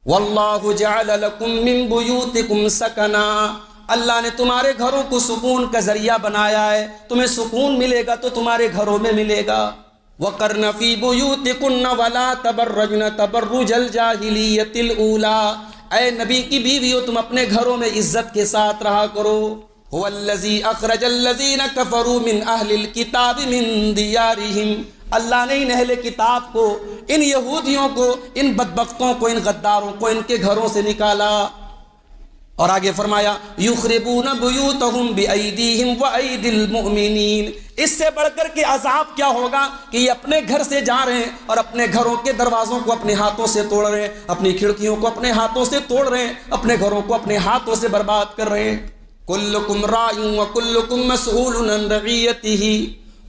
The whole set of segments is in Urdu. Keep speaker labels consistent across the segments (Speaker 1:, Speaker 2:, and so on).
Speaker 1: واللہ جعل لکم من بیوتکم سکنا، اللہ نے تمہارے گھروں کو سکون کا ذریعہ بنایا ہے، تمہیں سکون ملے گا تو تمہارے گھروں میں ملے گا۔ وَقَرْنَ فِي بُيُوتِكُنَّ وَلَا تَبَرَّجْنَ تَبَرُّجَ الْجَاهِلِيَّةِ الْأُولَىٰ، اے نبی کی بیویوں تم اپنے گھروں میں عزت کے ساتھ رہا کرو۔ هُوَ الَّذِي أَخْرَجَ الَّذِينَ كَفَرُوا مِنْ أَهْلِ الْكِتَابِ مِنْ دِيَارِهِمْ، اللہ نے ان اہل کتاب کو، ان یہودیوں کو، ان بدبختوں کو، ان غداروں کو ان کے گھروں سے نکالا۔ اور آگے فرمایا یخربون بیوتہم بأیدیہم وأیدی المؤمنین، اس سے بڑھ کر کے عذاب کیا ہوگا کہ یہ اپنے گھر سے جا رہے ہیں اور اپنے گھروں کے دروازوں کو اپنے ہاتھوں سے توڑ رہے ہیں، اپنی کھڑکیوں کو اپنے ہاتھوں سے توڑ رہے ہیں، اپنے گھروں کو اپنے ہاتھوں سے برباد کر رہے ہیں۔ کلکم راع وکلکم مسئول عن رعیتہ،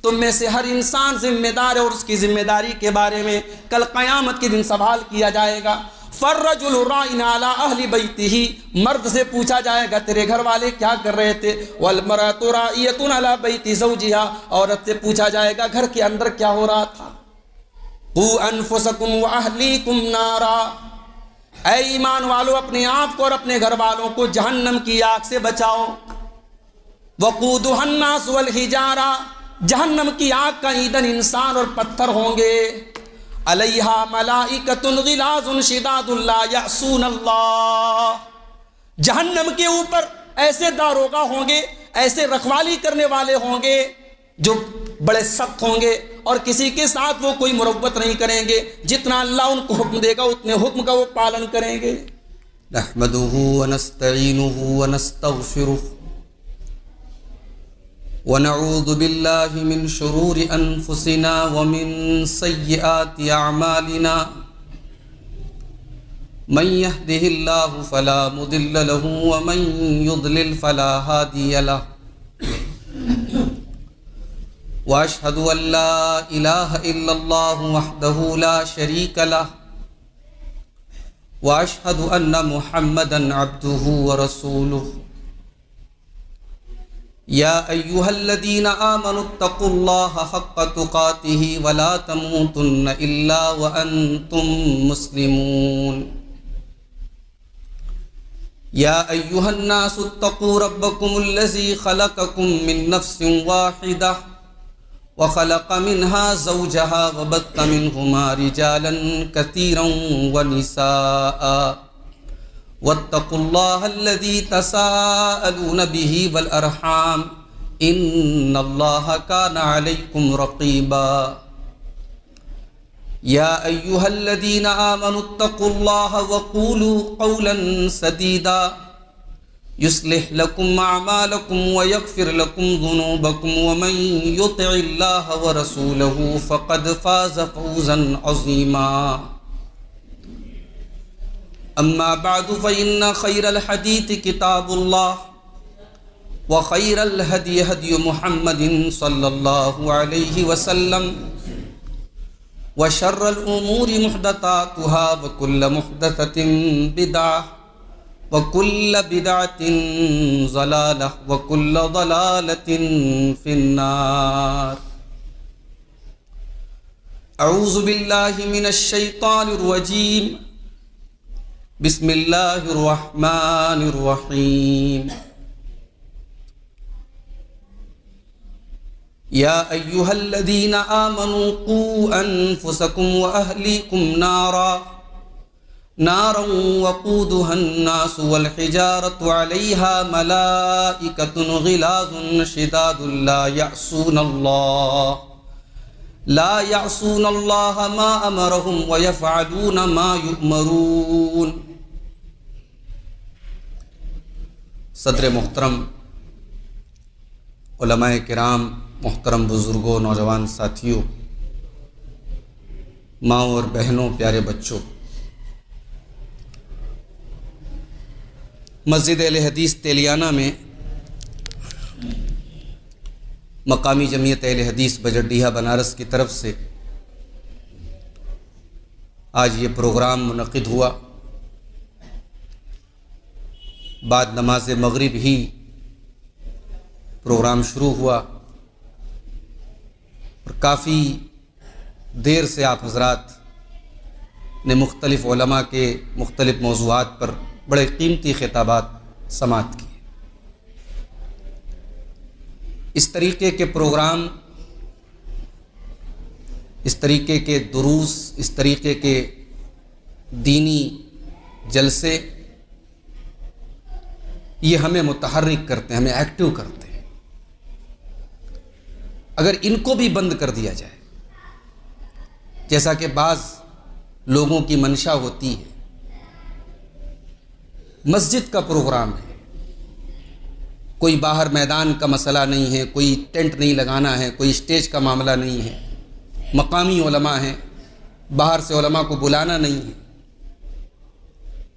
Speaker 1: تم میں سے ہر انسان ذمہ دار ہے اور اس کی ذمہ داری کے بارے میں کل قیامت کے دن سوال کیا جائے گا۔ فالرجل راع علی اہل بیتہ، مرد سے پوچھا جائے گا تیرے گھر والے کیا کر رہے تھے، والمرأۃ راعیۃ علی بیت زوجها، عورت سے پوچھا جائے گا گھر کے اندر کیا ہو رہا تھا۔ قوا انفسکم واہلیکم نارا، اے ایمان والو اپنے آپ کو اور اپنے گھر والوں کو جہنم کی آگ سے بچاؤ۔ وقودها الناس والحجارہ، جہنم کی آگ کا ایندھن انسان اور پتھر ہوں گے۔ علیہا ملائکۃ غلاظ شداد لا یعصون اللہ، جہنم کے اوپر ایسے داروغہ ہوں گے، ایسے رکھوالی کرنے والے ہوں گے جو بڑے سخت ہوں گے اور کسی کے ساتھ وہ کوئی مروت نہیں کریں گے، جتنا اللہ ان کو حکم دے گا اتنے حکم کا وہ پالن کریں گے۔ نحمدہ ونستعینہ ونستغفرہ ونعوذ باللہ من شرور انفسنا ومن سیئات اعمالنا، من یہدہ اللہ فلا مضل له ومن یضلل فلا ہادی له، واشہد ان لا الہ الا اللہ وحدہ لا شریک له، واشہد ان محمدا عبدہ ورسولہ۔ یا ایہا الذین آمنوا اتقوا اللہ حق تقاتہ ولا تموتن الا وانتم مسلمون۔ یا ایہا الناس اتقوا ربکم الذی خلقکم من نفس واحدہ وخلق منها زوجها وبث منہما رجالا کثیرا ونساء، واتقوا اللہ الذی تساءلون به والارحام ان اللہ کان علیکم رقیبا۔ یا ایہا الذین آمنوا اتقوا اللہ وقولوا قولا سدیدا یصلح لکم اعمالکم ویغفر لکم ذنوبکم ومن یطع اللہ ورسولہ فقد فاز فوزا عظیما۔ اما بعد فإن خیر الحدیث کتاب اللہ وخیر الہدی ہدی محمد صلی اللہ علیہ وسلم وشر الامور محدثاتها وکل محدثۃ بدعہ وکل بدعۃ ضلالہ وکل ضلالۃ فی النار۔ اعوذ باللہ من الشیطان الرجیم، بسم اللہ الرحمن الرحیم۔ یا ایہا الذین آمنوا قوا انفسکم واہلیکم نارا وقودها الناس والحجارۃ علیہا ملائکۃ غلاظ شداد لا یعصون اللہ ما امرہم ویفعلون ما یؤمرون۔ صدر محترم، علماء کرام، محترم بزرگوں، نوجوان ساتھیوں، ماؤں اور بہنوں، پیارے بچوں، مسجد اہل حدیث تیلیانہ میں مقامی جمعیت اہل حدیث بجٹڈیہہ بنارس کی طرف سے آج یہ پروگرام منعقد ہوا۔ بعد نماز مغرب ہی پروگرام شروع ہوا اور کافی دیر سے آپ حضرات نے مختلف علماء کے مختلف موضوعات پر بڑے قیمتی خطابات سماعت کیے۔ اس طریقے کے پروگرام، اس طریقے کے دروس، اس طریقے کے دینی جلسے یہ ہمیں متحرک کرتے ہیں، ہمیں ایکٹیو کرتے ہیں۔ اگر ان کو بھی بند کر دیا جائے، جیسا کہ بعض لوگوں کی منشا ہوتی ہے، مسجد کا پروگرام ہے، کوئی باہر میدان کا مسئلہ نہیں ہے، کوئی ٹینٹ نہیں لگانا ہے، کوئی اسٹیج کا معاملہ نہیں ہے، مقامی علماء ہیں، باہر سے علماء کو بلانا نہیں ہے،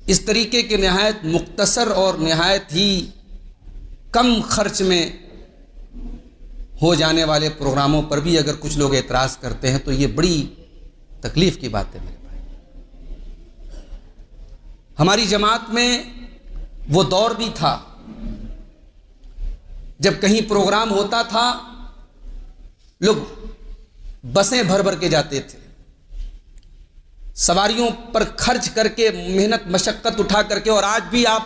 Speaker 1: اس طریقے کے نہایت مختصر اور نہایت ہی کم خرچ میں ہو جانے والے پروگراموں پر بھی اگر کچھ لوگ اعتراض کرتے ہیں تو یہ بڑی تکلیف کی بات ہے میرے بھائی۔ ہماری جماعت میں وہ دور بھی تھا جب کہیں پروگرام ہوتا تھا لوگ بسیں بھر بھر کے جاتے تھے، سواریوں پر خرچ کر کے محنت مشقت اٹھا کر کے، اور آج بھی آپ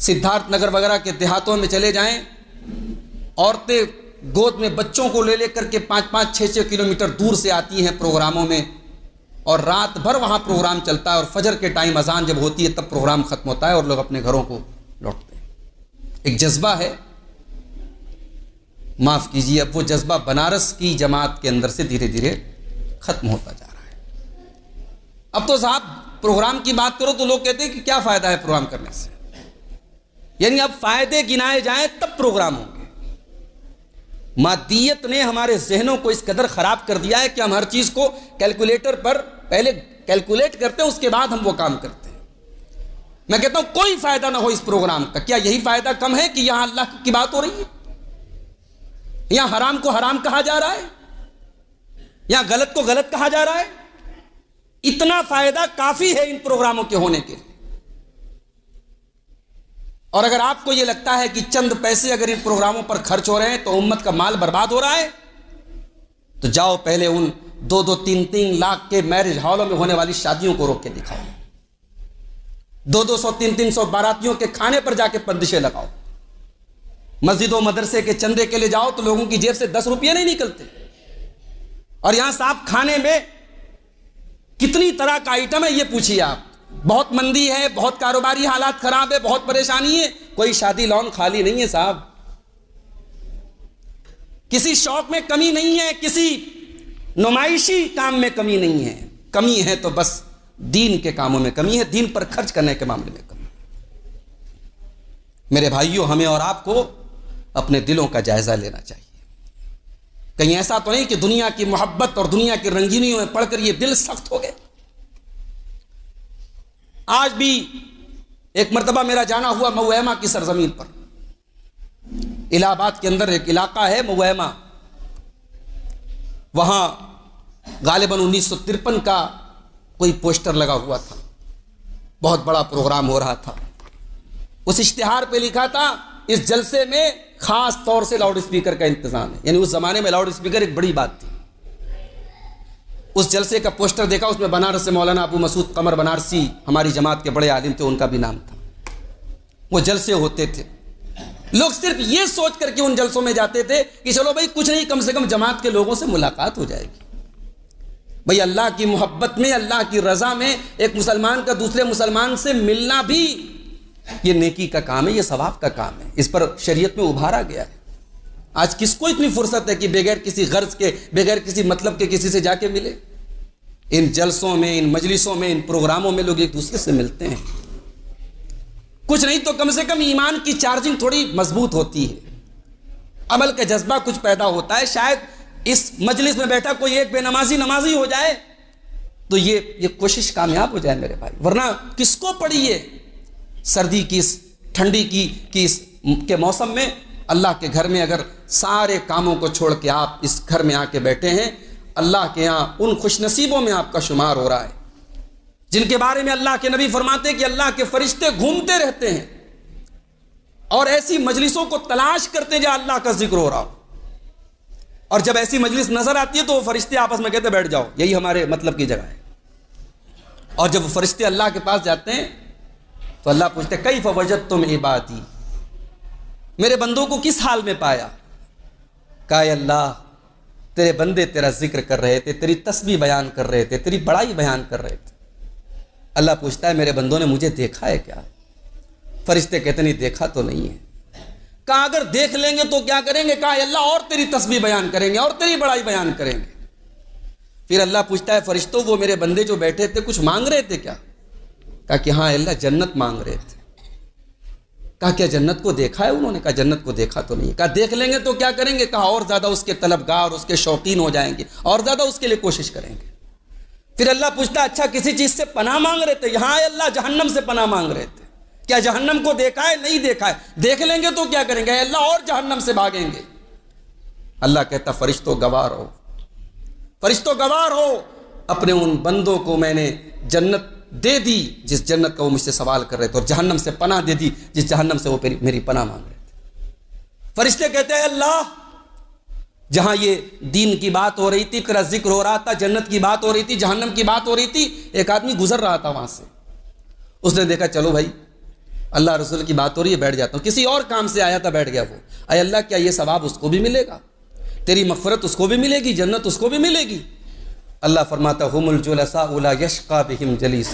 Speaker 1: سدھارتھ نگر وغیرہ کے دیہاتوں میں چلے جائیں، عورتیں گود میں بچوں کو لے لے کر کے 5-5 6-6 کلومیٹر دور سے آتی ہیں پروگراموں میں، اور رات بھر وہاں پروگرام چلتا ہے، اور فجر کے ٹائم اذان جب ہوتی ہے تب پروگرام ختم ہوتا ہے اور لوگ اپنے گھروں کو لوٹتے ہیں۔ ایک جذبہ ہے، معاف کیجیے، اب وہ جذبہ بنارس کی جماعت کے اندر سے دھیرے دھیرے ختم ہوتا جا رہا ہے۔ اب تو صاحب پروگرام کی بات کرو تو لوگ کہتے ہیں کہ کیا فائدہ ہے پروگرام کرنے سے، یعنی اب فائدے گنائے جائیں تب پروگرام ہوں گے۔ مادیت نے ہمارے ذہنوں کو اس قدر خراب کر دیا ہے کہ ہم ہر چیز کو کیلکولیٹر پر پہلے کیلکولیٹ کرتے ہیں، اس کے بعد ہم وہ کام کرتے ہیں۔ میں کہتا ہوں کوئی فائدہ نہ ہو اس پروگرام کا، کیا یہی فائدہ کم ہے کہ یہاں اللہ کی بات ہو رہی ہے، یہاں حرام کو حرام کہا جا رہا ہے، یہاں غلط کو غلط کہا جا رہا ہے؟ اتنا فائدہ کافی ہے ان پروگراموں کے ہونے کے لیے۔ اور اگر آپ کو یہ لگتا ہے کہ چند پیسے اگر ان پروگراموں پر خرچ ہو رہے ہیں تو امت کا مال برباد ہو رہا ہے، تو جاؤ پہلے ان 2-2 3-3 لاکھ کے میرج ہالوں میں ہونے والی شادیوں کو روک کے دکھاؤ، 200 300 باراتیوں کے کھانے پر جا کے بندشیں لگاؤ، مسجد و مدرسے کے چندے کے لیے جاؤ تو لوگوں کی جیب سے 10 روپیے نہیں نکلتے، اور یہاں صاحب کھانے میں کتنی طرح کا آئٹم ہے یہ پوچھیے آپ، بہت مندی ہے، بہت کاروباری حالات خراب ہے، بہت پریشانی ہے، کوئی شادی لون خالی نہیں ہے صاحب، کسی شوق میں کمی نہیں ہے، کسی نمائشی کام میں کمی نہیں ہے، کمی ہے تو بس دین کے کاموں میں کمی ہے، دین پر خرچ کرنے کے معاملے میں کمی۔ میرے بھائیوں، ہمیں اور آپ کو اپنے دلوں کا جائزہ لینا چاہیے، کہیں ایسا تو نہیں کہ دنیا کی محبت اور دنیا کی رنگینیوں میں پڑھ کر یہ دل سخت ہو گئے۔ آج بھی ایک مرتبہ میرا جانا ہوا موئیما کی سرزمین پر، الہ آباد کے اندر ایک علاقہ ہے موئیما، وہاں غالباً 1953 کا کوئی پوسٹر لگا ہوا تھا، بہت بڑا پروگرام ہو رہا تھا، اس اشتہار پہ لکھا تھا اس جلسے میں خاص طور سے لاؤڈ اسپیکر کا انتظام ہے، یعنی اس زمانے میں لاؤڈ اسپیکر ایک بڑی بات تھی۔ اس جلسے کا پوسٹر دیکھا، اس میں بنارس سے مولانا ابو مسعود قمر بنارسی ہماری جماعت کے بڑے عالم تھے، ان کا بھی نام تھا۔ وہ جلسے ہوتے تھے، لوگ صرف یہ سوچ کر کے ان جلسوں میں جاتے تھے کہ چلو بھائی کچھ نہیں، کم سے کم جماعت کے لوگوں سے ملاقات ہو جائے گی۔ بھائی اللہ کی محبت میں، اللہ کی رضا میں ایک مسلمان کا دوسرے مسلمان سے ملنا بھی یہ نیکی کا کام ہے، یہ ثواب کا کام ہے، اس پر شریعت میں ابھارا گیا ہے۔ آج کس کو اتنی فرصت ہے کہ بغیر کسی غرض کے، بغیر کسی مطلب کے کسی سے جا کے ملے؟ ان جلسوں میں، ان مجلسوں میں، ان پروگراموں میں لوگ ایک دوسرے سے ملتے ہیں، کچھ نہیں تو کم سے کم ایمان کی چارجنگ تھوڑی مضبوط ہوتی ہے، عمل کا جذبہ کچھ پیدا ہوتا ہے۔ شاید اس مجلس میں بیٹھا کوئی ایک بے نمازی ہو جائے تو یہ کوشش کامیاب ہو جائے میرے بھائی، ورنہ کس کو پڑی ہے سردی کی، اس ٹھنڈی کے موسم میں اللہ کے گھر میں اگر سارے کاموں کو چھوڑ کے آپ اس گھر میں آ کے بیٹھے ہیں، اللہ کے یہاں ان خوش نصیبوں میں آپ کا شمار ہو رہا ہے جن کے بارے میں اللہ کے نبی فرماتے ہیں کہ اللہ کے فرشتے گھومتے رہتے ہیں اور ایسی مجلسوں کو تلاش کرتے ہیں جہاں اللہ کا ذکر ہو رہا ہو، اور جب ایسی مجلس نظر آتی ہے تو وہ فرشتے آپس میں کہتے ہیں بیٹھ جاؤ، یہی ہمارے مطلب کی جگہ ہے۔ اور جب وہ فرشتے اللہ کے پاس جاتے ہیں تو اللہ پوچھتے ہیں کیف وجدتم عبادی، میرے بندوں کو کس حال میں پایا؟ کہا اے اللہ تیرے بندے تیرا ذکر کر رہے تھے، تیری تسبیح بیان کر رہے تھے، تیری بڑائی بیان کر رہے تھے۔ اللہ پوچھتا ہے میرے بندوں نے مجھے دیکھا ہے کیا؟ فرشتے کہتے نہیں دیکھا تو نہیں ہے۔ کہا اگر دیکھ لیں گے تو کیا کریں گے؟ کہا اے اللہ اور تیری تسبیح بیان کریں گے اور تیری بڑائی بیان کریں گے۔ پھر اللہ پوچھتا ہے فرشتوں وہ میرے بندے جو بیٹھے تھے کچھ مانگ رہے تھے کیا؟ کہا کہ ہاں اللہ جنت مانگ رہے تھے۔ کہا کیا جنت کو دیکھا ہے انہوں نے؟ کہا جنت کو دیکھا تو نہیں ہے۔ کہا دیکھ لیں گے تو کیا کریں گے؟ کہا اور زیادہ اس کے طلبگار اس کے شوقین ہو جائیں گے اور زیادہ اس کے لیے کوشش کریں گے۔ پھر اللہ پوچھتا ہے اچھا کسی چیز سے پناہ مانگ رہے تھے؟ یہاں اللہ جہنم سے پناہ مانگ رہے تھے، کیا جہنم کو دیکھا ہے؟ نہیں دیکھا ہے۔ دیکھ لیں گے تو کیا کریں گے؟ اللہ اور جہنم سے بھاگیں گے۔ اللہ کہتا فرشتوں گواہ رہو، فرشتوں گواہ رہو، اپنے ان بندوں کو میں نے جنت دے دی جس جنت کا وہ مجھ سے سوال کر رہے تھے، اور جہنم سے پناہ دے دی جس جہنم سے وہ میری پناہ مانگ رہے تھے۔ فرشتے کہتے ہیں اللہ جہاں یہ دین کی بات ہو رہی تھی، تیرا ذکر ہو رہا تھا، جنت کی بات ہو رہی تھی، جہنم کی بات ہو رہی تھی، ایک آدمی گزر رہا تھا وہاں سے، اس نے دیکھا چلو بھائی اللہ رسول کی بات ہو رہی ہے بیٹھ جاتا ہوں، کسی اور کام سے آیا تھا بیٹھ گیا وہ، اے اللہ کیا یہ ثواب اس کو بھی ملے گا؟ تیری مغفرت اس کو بھی ملے گی، جنت اس کو بھی ملے گی؟ اللہ فرماتا ہم الجلساء لا یشقى بہم جلیس،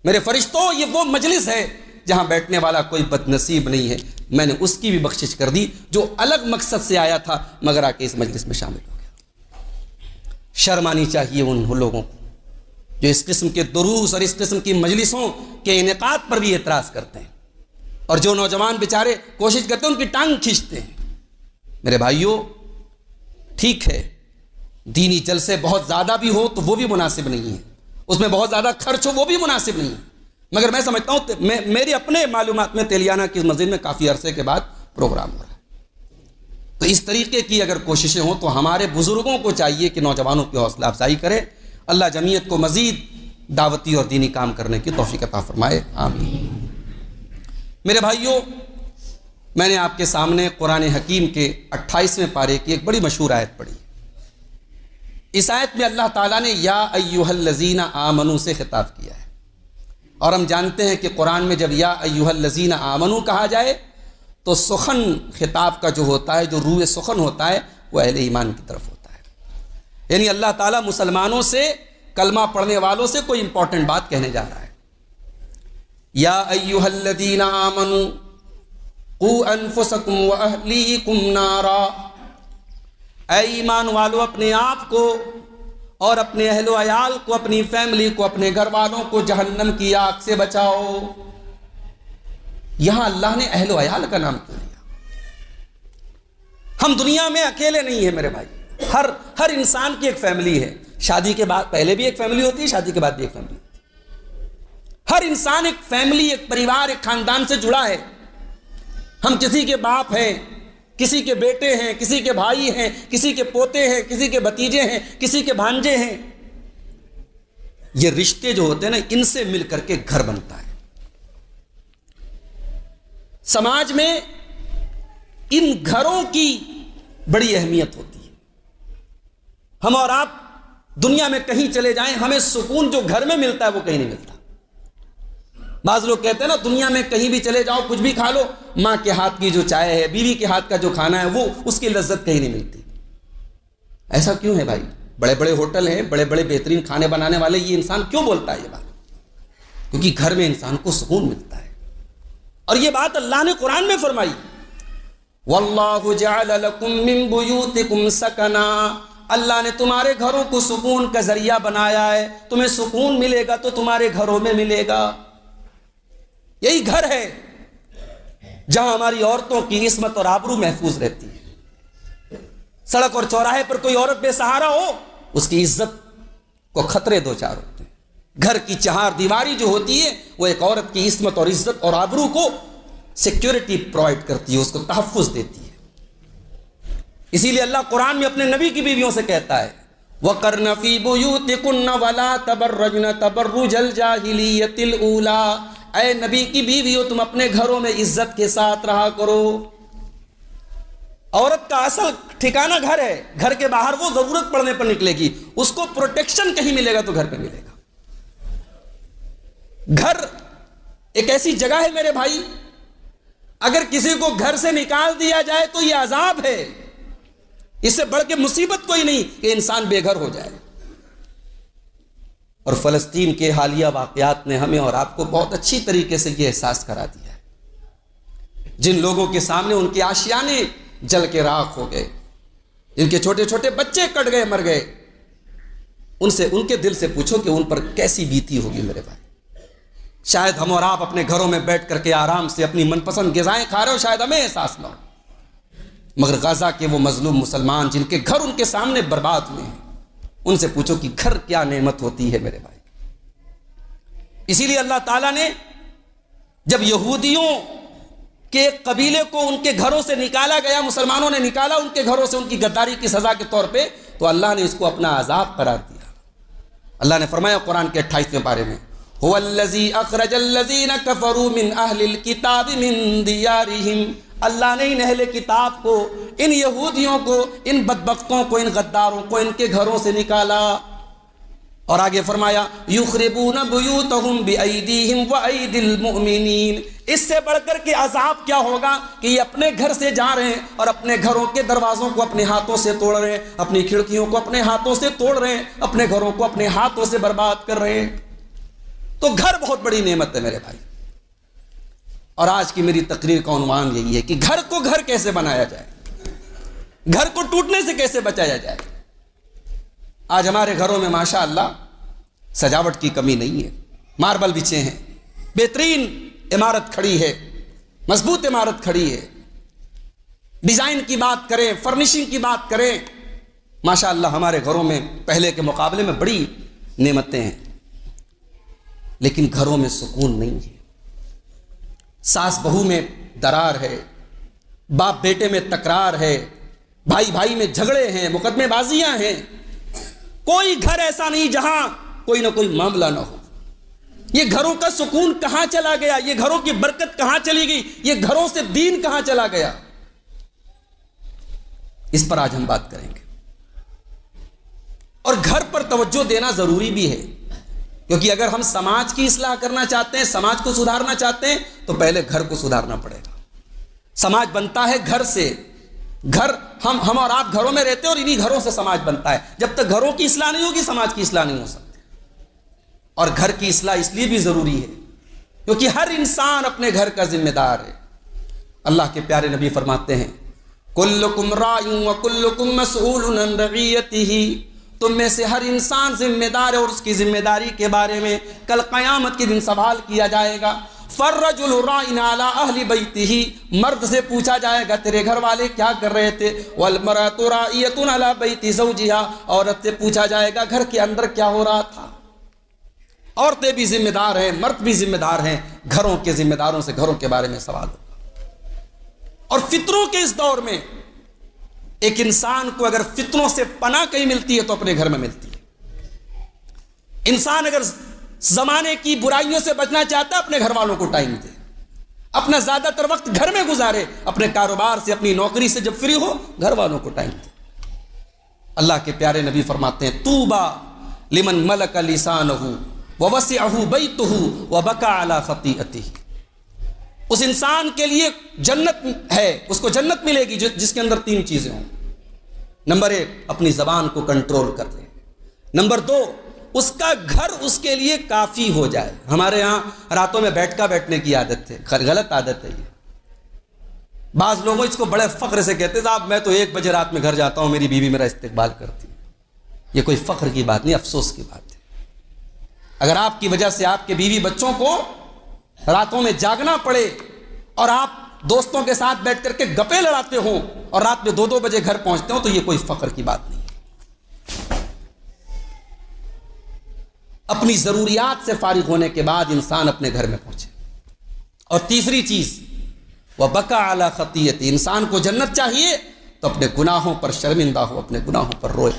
Speaker 1: میرے فرشتوں یہ وہ مجلس ہے جہاں بیٹھنے والا کوئی بد نصیب نہیں ہے، میں نے اس کی بھی بخشش کر دی جو الگ مقصد سے آیا تھا مگر آ کے اس مجلس میں شامل ہو گیا۔ شرم آنی چاہیے ان لوگوں کو جو اس قسم کے دروس اور اس قسم کی مجلسوں کے انعقاد پر بھی اعتراض کرتے ہیں، اور جو نوجوان بیچارے کوشش کرتے ہیں ان کی ٹانگ کھینچتے ہیں۔ میرے بھائیوں ٹھیک ہے دینی جلسے بہت زیادہ بھی ہو تو وہ بھی مناسب نہیں ہے، اس میں بہت زیادہ خرچ ہو وہ بھی مناسب نہیں ہے، مگر میں سمجھتا ہوں میری اپنے معلومات میں تیلیانہ کی مسجد میں کافی عرصے کے بعد پروگرام ہو رہا ہے، تو اس طریقے کی اگر کوششیں ہوں تو ہمارے بزرگوں کو چاہیے کہ نوجوانوں کی حوصلہ افزائی کرے۔ اللہ جمعیت کو مزید دعوتی اور دینی کام کرنے کی توفیق عطا فرمائے، آمین۔ میرے بھائیوں میں نے آپ کے سامنے قرآن حکیم کے 28ویں پارے کی ایک بڑی مشہور آیت پڑھی۔ اس آیت میں اللہ تعالیٰ نے یا ایھا الذین آمنوا سے خطاب کیا ہے، اور ہم جانتے ہیں کہ قرآن میں جب یا ایھا الذین آمنوا کہا جائے تو سخن خطاب کا جو ہوتا ہے، جو روح سخن ہوتا ہے وہ اہل ایمان کی طرف ہوتا ہے، یعنی اللہ تعالیٰ مسلمانوں سے کلمہ پڑھنے والوں سے کوئی امپورٹنٹ بات کہنے جا رہا ہے۔ یا ایھا الذین آمنوا قوا انفسکم واہلیکم نارا، اے ایمان والو اپنے آپ کو اور اپنے اہل و عیال کو، اپنی فیملی کو، اپنے گھر والوں کو جہنم کی آگ سے بچاؤ۔ یہاں اللہ نے اہل و عیال کا نام کیوں لیا؟ ہم دنیا میں اکیلے نہیں ہیں میرے بھائی، ہر انسان کی ایک فیملی ہے، شادی کے بعد پہلے بھی ایک فیملی ہوتی ہے، شادی کے بعد بھی ایک فیملی ہوتی ہے، ہر انسان ایک فیملی، ایک پریوار، ایک خاندان سے جڑا ہے۔ ہم کسی کے باپ ہیں، کسی کے بیٹے ہیں، کسی کے بھائی ہیں، کسی کے پوتے ہیں، کسی کے بھتیجے ہیں، کسی کے بھانجے ہیں۔ یہ رشتے جو ہوتے ہیں نا ان سے مل کر کے گھر بنتا ہے۔ سماج میں ان گھروں کی بڑی اہمیت ہوتی ہے۔ ہم اور آپ دنیا میں کہیں چلے جائیں ہمیں سکون جو گھر میں ملتا ہے وہ کہیں نہیں ملتا۔ بعض لوگ کہتے ہیں نا دنیا میں کہیں بھی چلے جاؤ کچھ بھی کھا لو، ماں کے ہاتھ کی جو چائے ہے، بیوی کے ہاتھ کا جو کھانا ہے وہ اس کی لذت کہیں نہیں ملتی۔ ایسا کیوں ہے بھائی؟ بڑے بڑے ہوٹل ہیں، بڑے بڑے بہترین کھانے بنانے والے، یہ انسان کیوں بولتا ہے یہ بات؟ کیونکہ گھر میں انسان کو سکون ملتا ہے، اور یہ بات اللہ نے قرآن میں فرمائی، واللہ جعل لکم من بیوتکم سکنا، اللہ نے تمہارے گھروں کو سکون کا ذریعہ بنایا ہے، تمہیں سکون ملے گا تو تمہارے گھروں میں ملے گا۔ یہی گھر ہے جہاں ہماری عورتوں کی عصمت اور آبرو محفوظ رہتی ہے۔ سڑک اور چوراہے پر کوئی عورت بے سہارا ہو اس کی عزت کو خطرے دو چار ہوتے ہیں۔ گھر کی چہار دیواری جو ہوتی ہے وہ ایک عورت کی عصمت اور عزت اور آبرو کو سیکیورٹی پرووائڈ کرتی ہے، اس کو تحفظ دیتی ہے۔ اسی لیے اللہ قرآن میں اپنے نبی کی بیویوں سے کہتا ہے وَقَرْنَ فِي بُيُوتِكُنَّ وَلَا تَبَرَّجْنَ تَبَرُّجَ الْجَاهِلِيَّةِ الْأُولَىٰ، اے نبی کی بیویوں تم اپنے گھروں میں عزت کے ساتھ رہا کرو۔ عورت کا اصل ٹھکانہ گھر ہے، گھر کے باہر وہ ضرورت پڑنے پر نکلے گی، اس کو پروٹیکشن کہیں ملے گا تو گھر پہ ملے گا۔ گھر ایک ایسی جگہ ہے میرے بھائی، اگر کسی کو گھر سے نکال دیا جائے تو یہ عذاب ہے، اس سے بڑھ کے مصیبت کوئی نہیں کہ انسان بے گھر ہو جائے۔ اور فلسطین کے حالیہ واقعات نے ہمیں اور آپ کو بہت اچھی طریقے سے یہ احساس کرا دیا ہے۔ جن لوگوں کے سامنے ان کے آشیانے جل کے راکھ ہو گئے، جن کے چھوٹے چھوٹے بچے کٹ گئے، مر گئے، ان کے دل سے پوچھو کہ ان پر کیسی بیتی ہوگی میرے بھائی۔ شاید ہم اور آپ اپنے گھروں میں بیٹھ کر کے آرام سے اپنی من پسند غذائیں کھا رہے ہو، شاید ہمیں احساس نہ ہو، مگر غزہ کے وہ مظلوم مسلمان جن کے گھر ان کے سامنے برباد ہوئے ہیں، ان سے پوچھو کہ گھر کیا نعمت ہوتی ہے میرے بھائی۔ اسی لیے اللہ تعالیٰ نے جب یہودیوں کے ایک قبیلے کو ان کے گھروں سے نکالا گیا، مسلمانوں نے نکالا ان کے گھروں سے ان کی غداری کی سزا کے طور پہ، تو اللہ نے اس کو اپنا عذاب قرار دیا۔ اللہ نے فرمایا قرآن کے 28ویں پارے میں، هو الذی اخرج الذین کفروا من اہل الکتاب من دیارہم، اللہ نے ان اہل کتاب کو، ان یہودیوں کو، ان بدبختوں کو، ان غداروں کو ان کے گھروں سے نکالا۔ اور آگے فرمایا یخربون بیوتہم بایدیہم وایدی المؤمنین، اس سے بڑھ کر کے عذاب کیا ہوگا کہ یہ اپنے گھر سے جا رہے ہیں اور اپنے گھروں کے دروازوں کو اپنے ہاتھوں سے توڑ رہے ہیں، اپنی کھڑکیوں کو اپنے ہاتھوں سے توڑ رہے ہیں، اپنے گھروں کو اپنے ہاتھوں سے برباد کر رہے ہیں۔ تو گھر بہت بڑی نعمت ہے میرے بھائی، اور آج کی میری تقریر کا عنوان یہی ہے کہ گھر کو گھر کیسے بنایا جائے، گھر کو ٹوٹنے سے کیسے بچایا جائے۔ آج ہمارے گھروں میں ماشاءاللہ سجاوٹ کی کمی نہیں ہے، ماربل بچھے ہیں، بہترین عمارت کھڑی ہے، مضبوط عمارت کھڑی ہے، ڈیزائن کی بات کریں، فرنیشنگ کی بات کریں، ماشاءاللہ ہمارے گھروں میں پہلے کے مقابلے میں بڑی نعمتیں ہیں، لیکن گھروں میں سکون نہیں ہے۔ ساس بہو میں درار ہے، باپ بیٹے میں تکرار ہے، بھائی بھائی میں جھگڑے ہیں، مقدمے بازیاں ہیں، کوئی گھر ایسا نہیں جہاں کوئی نہ کوئی معاملہ نہ ہو۔ یہ گھروں کا سکون کہاں چلا گیا، یہ گھروں کی برکت کہاں چلی گئی، یہ گھروں سے دین کہاں چلا گیا، اس پر آج ہم بات کریں گے۔ اور گھر پر توجہ دینا ضروری بھی ہے، کیونکہ اگر ہم سماج کی اصلاح کرنا چاہتے ہیں، سماج کو سدھارنا چاہتے ہیں، تو پہلے گھر کو سدھارنا پڑے گا۔ سماج بنتا ہے گھر سے، گھر ہم اور آپ گھروں میں رہتے ہیں اور انہی گھروں سے سماج بنتا ہے۔ جب تک گھروں کی اصلاح نہیں ہوگی سماج کی اصلاح نہیں ہو سکتی۔ اور گھر کی اصلاح اس لیے بھی ضروری ہے کیونکہ ہر انسان اپنے گھر کا ذمہ دار ہے۔ اللہ کے پیارے نبی فرماتے ہیں کلکم راع وکلکم مسئول عن رعیتہ، تم میں سے ہر انسان ذمہ دار ہے اور اس کی ذمہ داری کے بارے میں کل قیامت کے دن سوال کیا جائے گا۔ فالرجل راع علی اہل بیتہ، مرد سے پوچھا جائے گا تیرے گھر والے کیا کر رہے تھے، والمرأۃ راعیۃ علی بیت زوجہا، عورت سے پوچھا جائے گا گھر کے اندر کیا ہو رہا تھا۔ عورتیں بھی ذمہ دار ہیں، مرد بھی ذمہ دار ہیں، گھروں کے ذمہ داروں سے گھروں کے بارے میں سوال ہوگا۔ اور فطروں کے اس دور میں ایک انسان کو اگر فطروں سے پناہ کہیں ملتی ہے تو اپنے گھر میں ملتی ہے۔ انسان اگر زمانے کی برائیوں سے بچنا چاہتا ہے اپنے گھر والوں کو ٹائم دے، اپنا زیادہ تر وقت گھر میں گزارے، اپنے کاروبار سے اپنی نوکری سے جب فری ہو گھر والوں کو ٹائم دے۔ اللہ کے پیارے نبی فرماتے ہیں طوبیٰ لمن ملک لسانہ ووسعہ بیتہ وبکى علی خطیئتہ، اس انسان کے لیے جنت ہے، اس کو جنت ملے گی جس کے اندر 3 چیزیں ہوں۔ نمبر 1 اپنی زبان کو کنٹرول کر لے، نمبر 2 اس کا گھر اس کے لیے کافی ہو جائے۔ ہمارے ہاں راتوں میں بیٹھنے کی عادت ہے، غلط عادت ہے یہ۔ بعض لوگوں اس کو بڑے فخر سے کہتے ہیں صاحب میں تو 1 بجے رات میں گھر جاتا ہوں، میری بیوی میرا استقبال کرتی ہے۔ یہ کوئی فخر کی بات نہیں، افسوس کی بات ہے۔ اگر آپ کی وجہ سے آپ کے بیوی بچوں کو راتوں میں جاگنا پڑے اور آپ دوستوں کے ساتھ بیٹھ کر کے گپیں لڑاتے ہوں اور رات میں 2 بجے گھر پہنچتے ہوں تو یہ کوئی فخر کی بات نہیں۔ اپنی ضروریات سے فارغ ہونے کے بعد انسان اپنے گھر میں پہنچے۔ اور تیسری چیز وبکى علی خطیئتہ، انسان کو جنت چاہیے تو اپنے گناہوں پر شرمندہ ہو، اپنے گناہوں پر روئے۔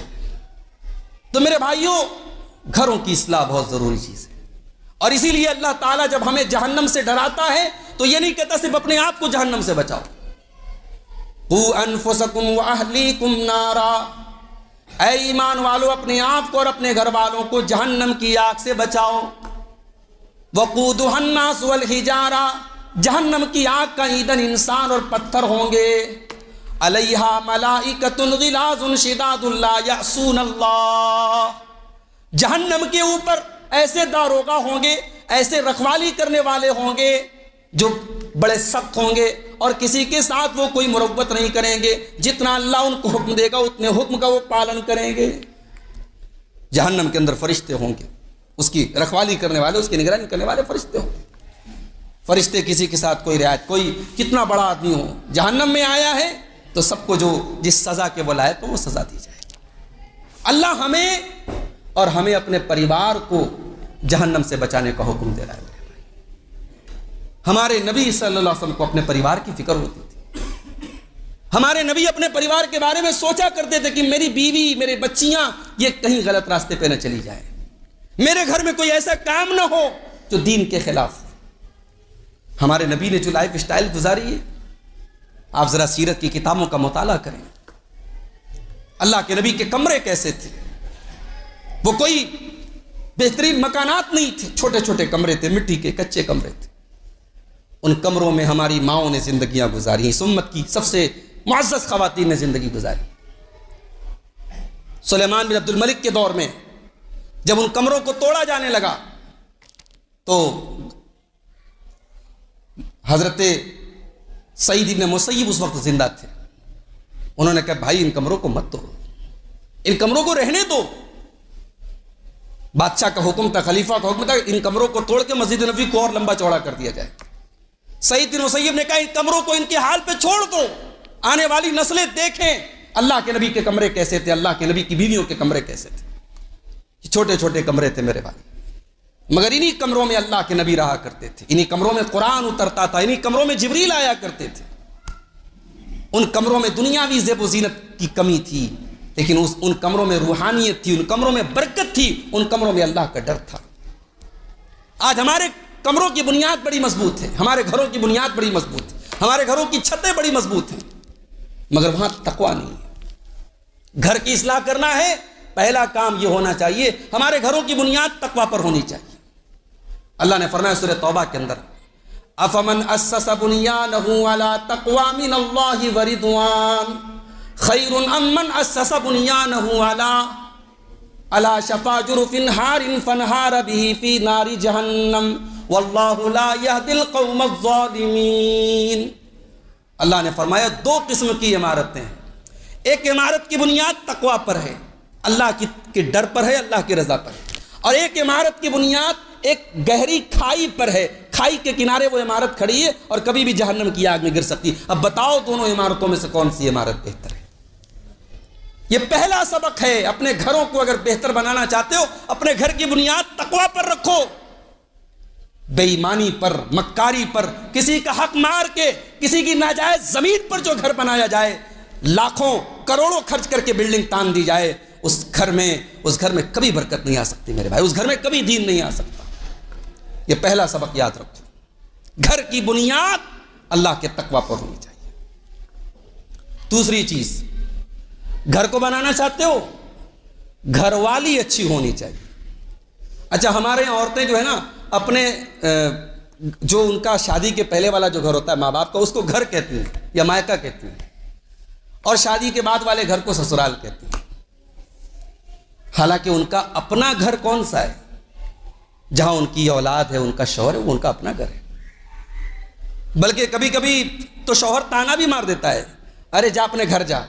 Speaker 1: تو میرے بھائیوں گھروں کی اصلاح بہت ضروری چیز ہے، اور اسی لیے اللہ تعالیٰ جب ہمیں جہنم سے ڈراتا ہے تو یہ نہیں کہتا صرف اپنے آپ کو جہنم سے بچاؤ، قوا انفسکم واہلیکم نارا، اے ایمان والو اپنے آپ کو اور اپنے گھر والوں کو جہنم کی آگ سے بچاؤ۔ وقودها الناس والحجارہ، جہنم کی آگ کا ایندھن انسان اور پتھر ہوں گے. علیہا ملائکۃ غلاظ شداد لا یعصون اللہ، جہنم کے اوپر ایسے داروغہ ہوں گے، ایسے رکھوالی کرنے والے ہوں گے جو بڑے سخت ہوں گے اور کسی کے ساتھ وہ کوئی مروت نہیں کریں گے، جتنا اللہ ان کو حکم دے گا اتنے حکم کا وہ پالن کریں گے. جہنم کے اندر فرشتے ہوں گے، اس کی رکھوالی کرنے والے، اس کی نگرانی کرنے والے فرشتے ہوں گے. فرشتے کسی کے ساتھ کوئی رعایت، کوئی کتنا بڑا آدمی ہو جہنم میں آیا ہے تو سب کو جو جس سزا کے وہ لائق ہو وہ سزا دی جائے. اللہ ہمیں اور ہمیں اپنے پریوار کو جہنم سے بچانے کا حکم دے رہا ہے. ہمارے نبی صلی اللہ علیہ وسلم کو اپنے پریوار کی فکر ہوتی تھی. ہمارے نبی اپنے پریوار کے بارے میں سوچا کرتے تھے کہ میری بیوی، میرے بچیاں یہ کہیں غلط راستے پہ نہ چلی جائیں، میرے گھر میں کوئی ایسا کام نہ ہو جو دین کے خلاف ہو. ہمارے نبی نے جو لائف سٹائل گزاری ہے، آپ ذرا سیرت کی کتابوں کا مطالعہ کریں. اللہ کے نبی کے کمرے کیسے تھے؟ وہ کوئی بہترین مکانات نہیں تھے، چھوٹے چھوٹے کمرے تھے، مٹی کے کچے کمرے تھے. ان کمروں میں ہماری ماؤں نے زندگیاں گزاری، اس امت کی سب سے معزز خواتین نے زندگی گزاری. سلیمان بن عبد الملک کے دور میں جب ان کمروں کو توڑا جانے لگا تو حضرت سعید بن مسیب اس وقت زندہ تھے. انہوں نے کہا بھائی ان کمروں کو مت توڑو، ان کمروں کو رہنے دو. بادشاہ کا حکم تھا، خلیفہ کا حکم تھا، ان کمروں کو توڑ کے مسجد نبوی کو اور لمبا چوڑا کر دیا جائے. سعید بن مسیب نے کہا ان کمروں کو ان کے حال پہ چھوڑ دو، آنے والی نسلیں دیکھیں اللہ کے نبی کے کمرے کیسے تھے، اللہ کے نبی کی بیویوں کے کمرے کیسے تھے. چھوٹے چھوٹے کمرے تھے میرے بھائی، مگر انہی کمروں میں اللہ کے نبی رہا کرتے تھے، انہی کمروں میں قرآن اترتا تھا، انہی کمروں میں جبریل آیا کرتے تھے. ان کمروں میں دنیاوی زیب و زینت کی کمی تھی، لیکن ان کمروں میں روحانیت تھی، ان کمروں میں برکت تھی، ان کمروں میں اللہ کا ڈر تھا. آج ہمارے کمروں کی بنیاد بڑی مضبوط ہے، ہمارے گھروں کی بنیاد بڑی مضبوط ہے، ہمارے گھروں کی چھتیں بڑی مضبوط ہیں، مگر وہاں تقویٰ نہیں ہے. گھر کی اصلاح کرنا ہے، پہلا کام یہ ہونا چاہیے ہمارے گھروں کی بنیاد تقویٰ پر ہونی چاہیے. اللہ نے فرمایا سورہ توبہ کے اندر افمن اسس بنیانہ علی تقوی من اللہ ورضوان خیر ام من اسس بنیانہ علی شفا جرف ہار فانہار به فی نار جہنم واللہ لا یہدی القوم الظالمین. اللہ نے فرمایا دو قسم کی عمارتیں ہیں. ایک عمارت کی بنیاد تقوی پر ہے، اللہ کے ڈر پر ہے، اللہ کی رضا پر ہے. اور ایک عمارت کی بنیاد ایک گہری کھائی پر ہے، کھائی کے کنارے وہ عمارت کھڑی ہے اور کبھی بھی جہنم کی آگ میں گر سکتی. اب بتاؤ دونوں عمارتوں میں سے کون سی عمارت بہتر ہے؟ یہ پہلا سبق ہے. اپنے گھروں کو اگر بہتر بنانا چاہتے ہو اپنے گھر کی بنیاد تقوی پر رکھو. بے ایمانی پر، مکاری پر، کسی کا حق مار کے کسی کی ناجائز زمین پر جو گھر بنایا جائے، لاکھوں کروڑوں خرچ کر کے بلڈنگ تان دی جائے، اس گھر میں کبھی برکت نہیں آ سکتی میرے بھائی، اس گھر میں کبھی دین نہیں آ سکتا. یہ پہلا سبق یاد رکھو، گھر کی بنیاد اللہ کے تقوی پر ہونی چاہیے. دوسری چیز، گھر کو بنانا چاہتے ہو گھر والی اچھی ہونی چاہیے. اچھا ہمارے یہاں عورتیں جو ہے نا اپنے جو ان کا شادی کے پہلے والا جو گھر ہوتا ہے ماں باپ کا، اس کو گھر کہتی ہیں یا مائکہ کہتی ہیں، اور شادی کے بعد والے گھر کو سسرال کہتی ہیں. حالانکہ ان کا اپنا گھر کون سا ہے؟ جہاں ان کی اولاد ہے، ان کا شوہر ہے، وہ ان کا اپنا گھر ہے. بلکہ کبھی کبھی تو شوہر تانا بھی مار دیتا ہے، ارے جا اپنے گھر جا،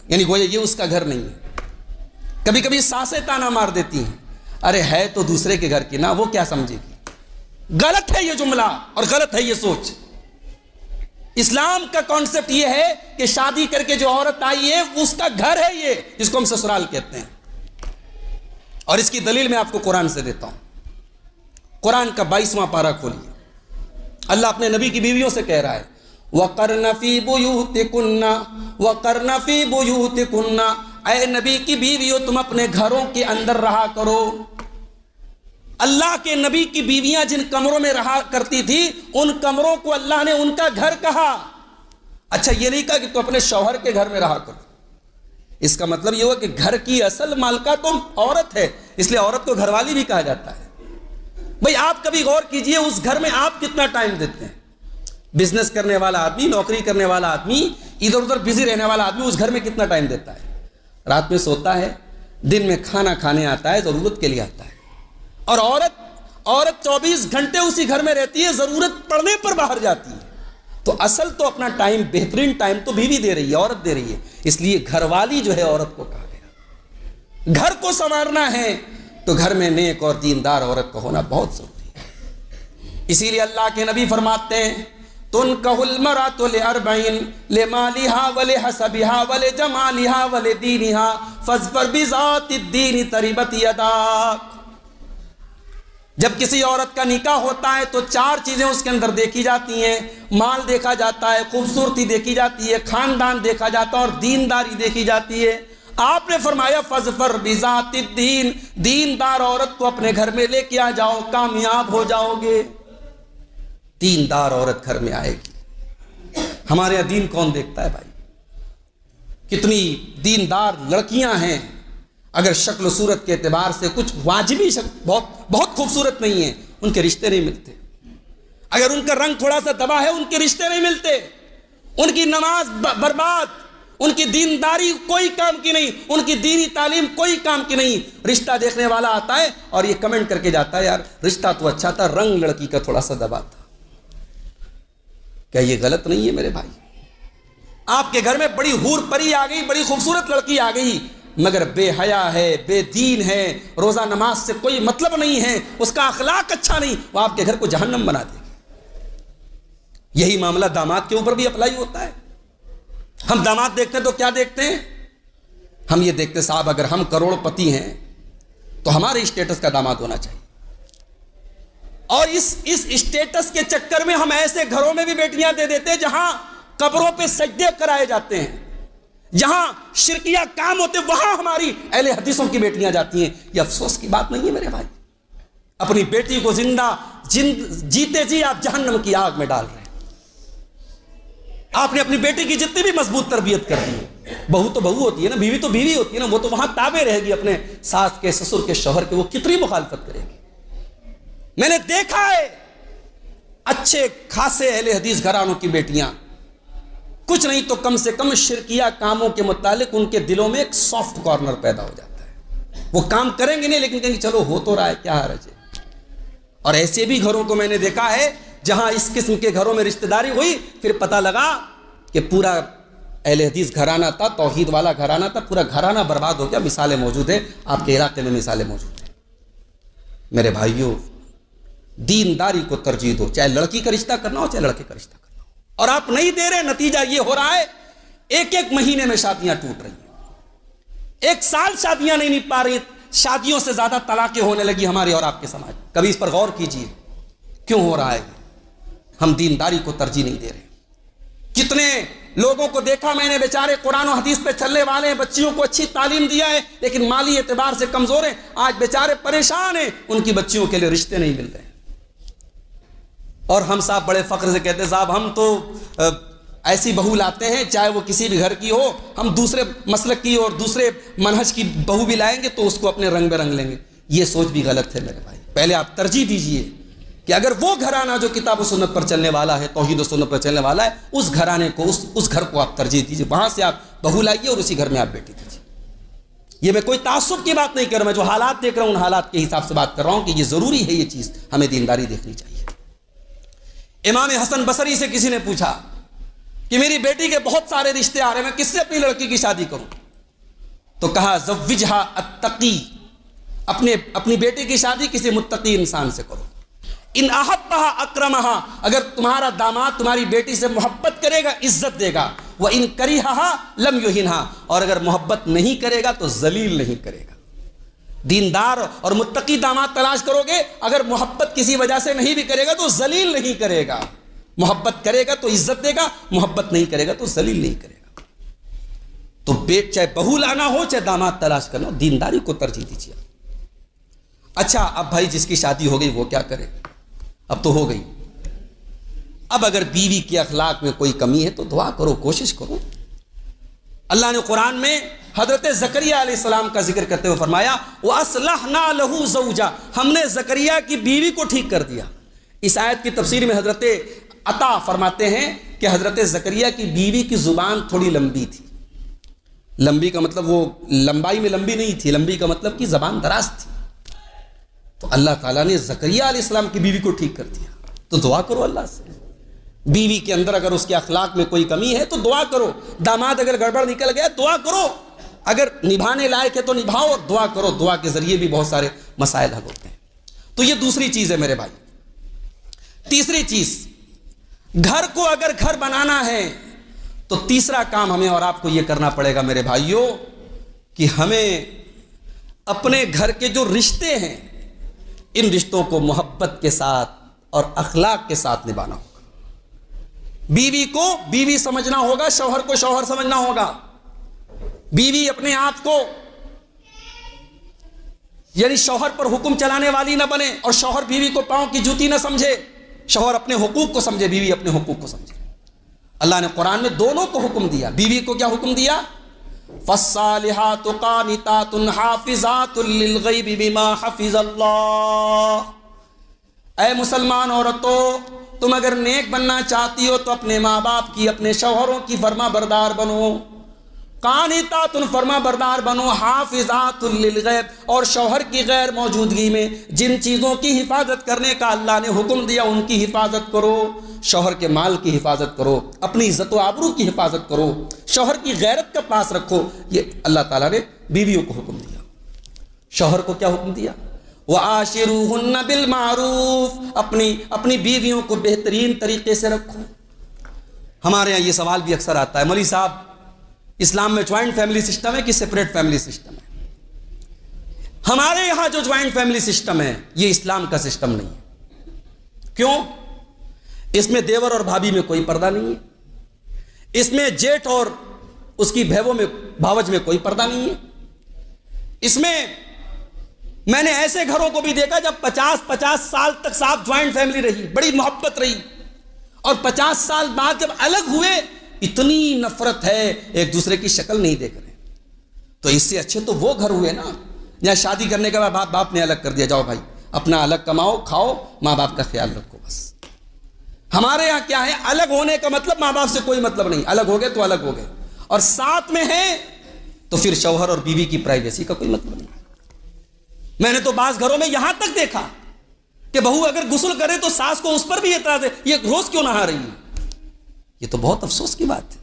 Speaker 1: یعنی گویا یہ اس کا گھر نہیں ہے. کبھی کبھی ساسیں تانا مار دیتی ہیں، ارے ہے تو دوسرے کے گھر کی نا، وہ کیا سمجھے گی. غلط ہے یہ جملہ اور غلط ہے یہ سوچ. اسلام کا کانسیپٹ یہ ہے کہ شادی کر کے جو عورت آئی ہے اس کا گھر ہے یہ، جس کو ہم سسرال کہتے ہیں. اور اس کی دلیل میں آپ کو قرآن سے دیتا ہوں. قرآن کا 22واں پارہ کھولیے. اللہ اپنے نبی کی بیویوں سے کہہ رہا ہے وَقَرْنَ فِي بُيُوتِكُنَّ وَقَرْنَ فِي بُيُوتِكُنَّ، اے نبی کی بیویوں تم اپنے گھروں کے اندر رہا کرو. اللہ کے نبی کی بیویاں جن کمروں میں رہا کرتی تھی ان کمروں کو اللہ نے ان کا گھر کہا. اچھا یہ نہیں کہا کہ تم اپنے شوہر کے گھر میں رہا کرو. اس کا مطلب یہ ہوا کہ گھر کی اصل مالکہ تم عورت ہے، اس لیے عورت کو گھر والی بھی کہا جاتا ہے. بھئی آپ کبھی غور کیجئے اس گھر میں آپ کتنا ٹائم دیتے ہیں. بزنس کرنے والا آدمی, نوکری کرنے والا آدمی, ادھر ادھر بزی رہنے والا آدمی اس گھر میں کتنا ٹائم دیتا ہے. رات میں سوتا ہے, دن میں کھانا کھانے آتا ہے, ضرورت کے لیے آتا ہے. اور عورت 24 گھنٹے اسی گھر میں رہتی ہے, ضرورت پڑنے پر باہر جاتی ہے. تو اصل تو اپنا ٹائم, بہترین ٹائم تو بیوی دے رہی ہے, عورت دے رہی ہے. اس لیے گھر والی جو ہے عورت کو کہا گیا. گھر کو سنوارنا ہے تو گھر میں نیک اور دیندار عورت کا ہونا بہت ضروری ہے. اسی لیے اللہ کے نبی فرماتے ہیں تنکح المرأۃ لأربعین لمالها ولحسبها ولجمالها ولدینها فاظفر بذات الدین تربت یداک. جب کسی عورت کا نکاح ہوتا ہے تو 4 چیزیں اس کے اندر دیکھی جاتی ہیں. مال دیکھا جاتا ہے, خوبصورتی دیکھی جاتی ہے, خاندان دیکھا جاتا ہے اور دینداری دیکھی جاتی ہے. آپ نے فرمایا فاظفر بذات الدین, دیندار عورت کو اپنے گھر میں لے کے آ جاؤ, کامیاب ہو جاؤ گے. دیندار عورت گھر میں آئے گی. ہمارے یہاں دین کون دیکھتا ہے بھائی؟ کتنی دیندار لڑکیاں ہیں, اگر شکل و صورت کے اعتبار سے کچھ واجبی بہت خوبصورت نہیں ہیں, ان کے رشتے نہیں ملتے. اگر ان کا رنگ تھوڑا سا دبا ہے ان کے رشتے نہیں ملتے. ان کی نماز برباد, ان کی دینداری کوئی کام کی نہیں, ان کی دینی تعلیم کوئی کام کی نہیں. رشتہ دیکھنے والا آتا ہے اور یہ کمنٹ کر کے جاتا ہے یار رشتہ تو اچھا تھا, رنگ لڑکی کا تھوڑا سا دبا تھا. کیا یہ غلط نہیں ہے میرے بھائی؟ آپ کے گھر میں بڑی حور پری آ گئی, بڑی خوبصورت لڑکی آ گئی, مگر بے حیا ہے, بے دین ہے, روزہ نماز سے کوئی مطلب نہیں ہے, اس کا اخلاق اچھا نہیں, وہ آپ کے گھر کو جہنم بنا دے گی. یہی معاملہ داماد کے اوپر بھی اپلائی ہوتا ہے. ہم داماد دیکھتے ہیں تو کیا دیکھتے ہیں؟ ہم یہ دیکھتے صاحب اگر ہم کروڑ پتی ہیں تو ہمارے اسٹیٹس کا داماد ہونا چاہیے. اور اس اسٹیٹس کے چکر میں ہم ایسے گھروں میں بھی بیٹیاں دے دیتے ہیں جہاں قبروں پہ سجدے کرائے جاتے ہیں, جہاں شرکیہ کام ہوتے, وہاں ہماری اہل حدیثوں کی بیٹیاں جاتی ہیں. یہ افسوس کی بات نہیں ہے میرے بھائی؟ اپنی بیٹی کو جیتے جی آپ جہنم کی آگ میں ڈال رہے ہیں. آپ نے اپنی بیٹی کی جتنی بھی مضبوط تربیت کر دی, بہو تو بہو ہوتی ہے نا, بیوی تو بیوی ہوتی ہے نا, وہ تو وہاں تابع رہے گی اپنے ساس کے, سسر کے, شوہر کے, وہ کتنی مخالفت کرے گی. میں نے دیکھا ہے اچھے خاصے اہل حدیث گھرانوں کی بیٹیاں کچھ نہیں تو کم سے کم شرکیہ کاموں کے متعلق ان کے دلوں میں ایک سافٹ کارنر پیدا ہو جاتا ہے. وہ کام کریں گے نہیں لیکن کہیں گے چلو ہو تو رہا ہے, کیا حرج ہے. اور ایسے بھی گھروں کو میں نے دیکھا ہے جہاں اس قسم کے گھروں میں رشتہ داری ہوئی, پھر پتہ لگا کہ پورا اہل حدیث گھرانہ تھا, توحید والا گھرانہ تھا, پورا گھرانہ برباد ہو گیا. مثالیں موجود ہیں آپ کے علاقے میں, مثالیں موجود ہیں. میرے بھائیوں, دینداری کو ترجیح دو, چاہے لڑکی کا رشتہ کرنا ہو چاہے لڑکے کا رشتہ کرنا ہو. اور آپ نہیں دے رہے, نتیجہ یہ ہو رہا ہے 1 مہینے میں شادیاں ٹوٹ رہی ہیں, 1 سال شادیاں نہیں نپ پا رہی, شادیوں سے زیادہ طلاقیں ہونے لگی ہمارے اور آپ کے سماج. کبھی اس پر غور کیجئے کیوں ہو رہا ہے؟ ہم دینداری کو ترجیح نہیں دے رہے. کتنے لوگوں کو دیکھا میں نے بیچارے قرآن و حدیث پہ چلنے والے ہیں, بچیوں کو اچھی تعلیم دیا ہے لیکن مالی اعتبار سے کمزور ہیں, آج بیچارے پریشان ہیں, ان کی بچیوں کے لیے رشتے نہیں مل رہے. اور ہم صاحب بڑے فخر سے کہتے ہیں صاحب ہم تو ایسی بہو لاتے ہیں چاہے وہ کسی بھی گھر کی ہو, ہم دوسرے مسلک کی اور دوسرے منہج کی بہو بھی لائیں گے تو اس کو اپنے رنگ میں رنگ لیں گے. یہ سوچ بھی غلط ہے میرے بھائی. پہلے آپ ترجیح دیجئے کہ اگر وہ گھرانہ جو کتاب و سنت پر چلنے والا ہے, توحید و سنت پر چلنے والا ہے, اس گھرانے کو, اس گھر کو آپ ترجیح دیجئے, وہاں سے آپ بہو لائیے اور اسی گھر میں آپ بیٹی دیجئے. یہ میں کوئی تعصب کی بات نہیں کر رہا, میں جو حالات دیکھ رہا ہوں ان حالات کے حساب سے بات کر رہا ہوں کہ یہ ضروری ہے, یہ چیز ہمیں دینداری دیکھنی چاہیے. امام حسن بصری سے کسی نے پوچھا کہ میری بیٹی کے بہت سارے رشتے آ رہے ہیں, میں کس سے اپنی لڑکی کی شادی کروں؟ تو کہا زوجھا التقی, اپنی بیٹی کی شادی کسی متقی انسان سے کرو. ان احبھا اکرمھا, اگر تمہارا داماد تمہاری بیٹی سے محبت کرے گا عزت دے گا, وہ ان کریھا لم یہنھا, اور اگر محبت نہیں کرے گا تو ذلیل نہیں کرے گا. دیندار اور متقی داماد تلاش کرو گے, اگر محبت کسی وجہ سے نہیں بھی کرے گا تو ذلیل نہیں کرے گا. محبت کرے گا تو عزت دے گا, محبت نہیں کرے گا تو ذلیل نہیں کرے گا. تو چاہے بہو لانا ہو چاہے داماد تلاش کرنا ہو, دینداری کو ترجیح دیجیے. اچھا اب بھائی جس کی شادی ہو گئی وہ کیا کرے؟ اب تو ہو گئی. اب اگر بیوی کے اخلاق میں کوئی کمی ہے تو دعا کرو, کوشش کرو. اللہ نے قرآن میں حضرت زکریا علیہ السلام کا ذکر کرتے ہوئے فرمایا وَأَصْلَحْنَا لَهُ زَوْجَهُ، ہم نے زکریا کی بیوی کو ٹھیک کر دیا۔ اس آیت کی تفسیر میں حضرت عطا فرماتے ہیں کہ حضرت زکریا کی بیوی کی زبان تھوڑی لمبی تھی۔ لمبی کا مطلب وہ لمبائی میں لمبی نہیں تھی، لمبی کا مطلب کہ زبان دراز تھی۔ تو اللہ تعالیٰ نے زکریا علیہ السلام کی بیوی کو ٹھیک کر دیا۔ تو دعا کرو اللہ سے، بیوی کے اندر اگر اس کے اخلاق میں کوئی کمی ہے تو دعا کرو، داماد اگر گڑبڑ نکل گیا دعا کرو، اگر نبھانے لائق ہے تو نبھاؤ اور دعا کرو، دعا کے ذریعے بھی بہت سارے مسائل حل ہوتے ہیں۔ تو یہ دوسری چیز ہے میرے بھائی۔ تیسری چیز، گھر کو اگر گھر بنانا ہے تو تیسرا کام ہمیں اور آپ کو یہ کرنا پڑے گا میرے بھائیوں کہ ہمیں اپنے گھر کے جو رشتے ہیں ان رشتوں کو محبت کے ساتھ اور اخلاق کے ساتھ نبھانا ہوگا۔ بیوی کو بیوی سمجھنا ہوگا، شوہر کو شوہر سمجھنا ہوگا۔ بیوی اپنے آپ کو یعنی شوہر پر حکم چلانے والی نہ بنے اور شوہر بیوی کو پاؤں کی جوتی نہ سمجھے، شوہر اپنے حقوق کو سمجھے، بیوی اپنے حقوق کو سمجھے۔ اللہ نے قرآن میں دونوں کو حکم دیا۔ بیوی کو کیا حکم دیا؟ فَالصَّالِحَاتُ قَانِتَاتٌ حَافِظَاتٌ لِلْغَيْبِ بِمَا حَفِظَ اللَّهُ۔ اے مسلمان عورتوں، تم اگر نیک بننا چاہتی ہو تو اپنے ماں باپ کی، اپنے شوہروں کی فرما بردار بنو۔ قانتات، فرما بردار بنو، حافظات للغیب، اور شوہر کی غیر موجودگی میں جن چیزوں کی حفاظت کرنے کا اللہ نے حکم دیا ان کی حفاظت کرو۔ شوہر کے مال کی حفاظت کرو، اپنی عزت و آبرو کی حفاظت کرو، شوہر کی غیرت کا پاس رکھو۔ یہ اللہ تعالیٰ نے بیویوں کو حکم دیا۔ شوہر کو کیا حکم دیا؟ وَعَاشِرُوهُنَّ بِالْمَعْرُوفِ، اپنی بیویوں کو بہترین طریقے سے رکھو۔ ہمارے یہاں یہ سوال بھی اکثر آتا ہے، مولوی صاحب اسلام میں جوائنٹ فیملی سسٹم ہے کہ سپریٹ فیملی سسٹم ہے؟ ہمارے یہاں جو جوائنٹ فیملی سسٹم ہے یہ اسلام کا سسٹم نہیں ہے۔ کیوں؟ اس میں دیور اور بھابھی میں کوئی پردہ نہیں ہے، اس میں جیٹھ اور اس کی بھیووں میں بھاوج میں کوئی پردہ نہیں ہے۔ اس میں نے ایسے گھروں کو بھی دیکھا جب 50 سال تک صاحب جوائنٹ فیملی رہی، بڑی محبت رہی، اور 50 سال بعد جب الگ ہوئے اتنی نفرت ہے، ایک دوسرے کی شکل نہیں دیکھ رہے۔ تو اس سے اچھے تو وہ گھر ہوئے نا جہاں شادی کرنے کے بعد باپ نے الگ کر دیا، جاؤ بھائی اپنا الگ کماؤ کھاؤ، ماں باپ کا خیال رکھو بس۔ ہمارے یہاں کیا ہے، الگ ہونے کا مطلب ماں باپ سے کوئی مطلب نہیں، الگ ہو گئے تو الگ ہو گئے، اور ساتھ میں ہیں تو پھر شوہر اور بیوی کی پرائیویسی کا کوئی مطلب نہیں۔ میں نے تو بعض گھروں میں یہاں تک دیکھا کہ بہو اگر غسل کرے تو ساس کو اس پر بھی اعتراض ہے، یہ روز کیوں نہا رہی ہے؟ یہ تو بہت افسوس کی بات ہے۔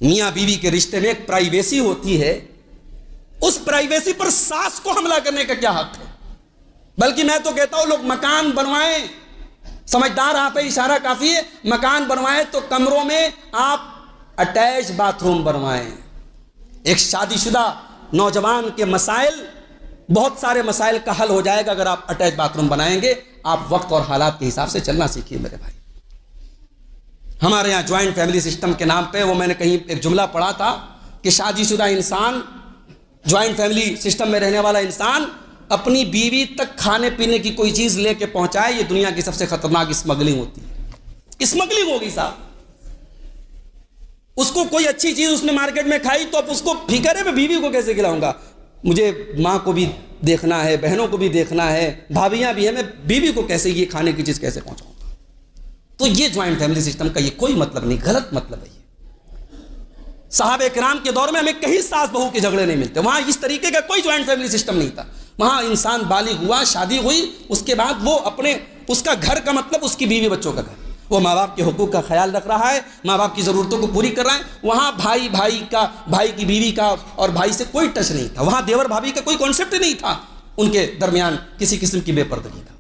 Speaker 1: میاں بیوی کے رشتے میں ایک پرائیویسی ہوتی ہے، اس پرائیویسی پر ساس کو حملہ کرنے کا کیا حق ہے؟ بلکہ میں تو کہتا ہوں لوگ مکان بنوائیں، سمجھدار آپ اشارہ کافی ہے، مکان بنوائیں تو کمروں میں آپ اٹیچ باتھ روم بنوائیں۔ ایک شادی شدہ نوجوان کے مسائل، بہت سارے مسائل کا حل ہو جائے گا اگر آپ اٹیچ باتھ روم بنائیں گے۔ آپ وقت اور حالات کے حساب سے چلنا سیکھیے میرے بھائی۔ ہمارے یہاں جوائنٹ فیملی سسٹم کے نام پہ وہ میں نے کہیں ایک جملہ پڑھا تھا کہ شادی شدہ انسان، جوائنٹ فیملی سسٹم میں رہنے والا انسان اپنی بیوی تک کھانے پینے کی کوئی چیز لے کے پہنچائے، یہ دنیا کی سب سے خطرناک اسمگلنگ ہوتی ہے۔ اسمگلنگ ہوگی صاحب، اس کو کوئی اچھی چیز اس نے مارکیٹ میں کھائی تو اب اس کو فکر ہے میں بیوی کو کیسے کھلاؤں گا، مجھے ماں کو بھی دیکھنا ہے، بہنوں کو بھی دیکھنا ہے، بھابیاں بھی ہیں، میں بیوی کو کیسے یہ کھانے کی چیز کیسے پہنچاؤں گا؟ تو یہ جوائنٹ فیملی سسٹم کا یہ کوئی مطلب نہیں، غلط مطلب ہے یہ۔ صحابہ کرام کے دور میں ہمیں کہیں ساس بہو کے جھگڑے نہیں ملتے، وہاں اس طریقے کا کوئی جوائنٹ فیملی سسٹم نہیں تھا۔ وہاں انسان بالغ ہوا، شادی ہوئی، اس کے بعد وہ اس کا گھر کا مطلب اس کی بیوی بچوں کا گھر، وہ ماں باپ کے حقوق کا خیال رکھ رہا ہے، ماں باپ کی ضرورتوں کو پوری کر رہا ہے۔ وہاں بھائی کی بیوی کا اور بھائی سے کوئی ٹچ نہیں تھا، وہاں دیور بھابھی کا کوئی کانسیپٹ نہیں تھا ان کے درمیان کسی قسم کی بے پردگی کا۔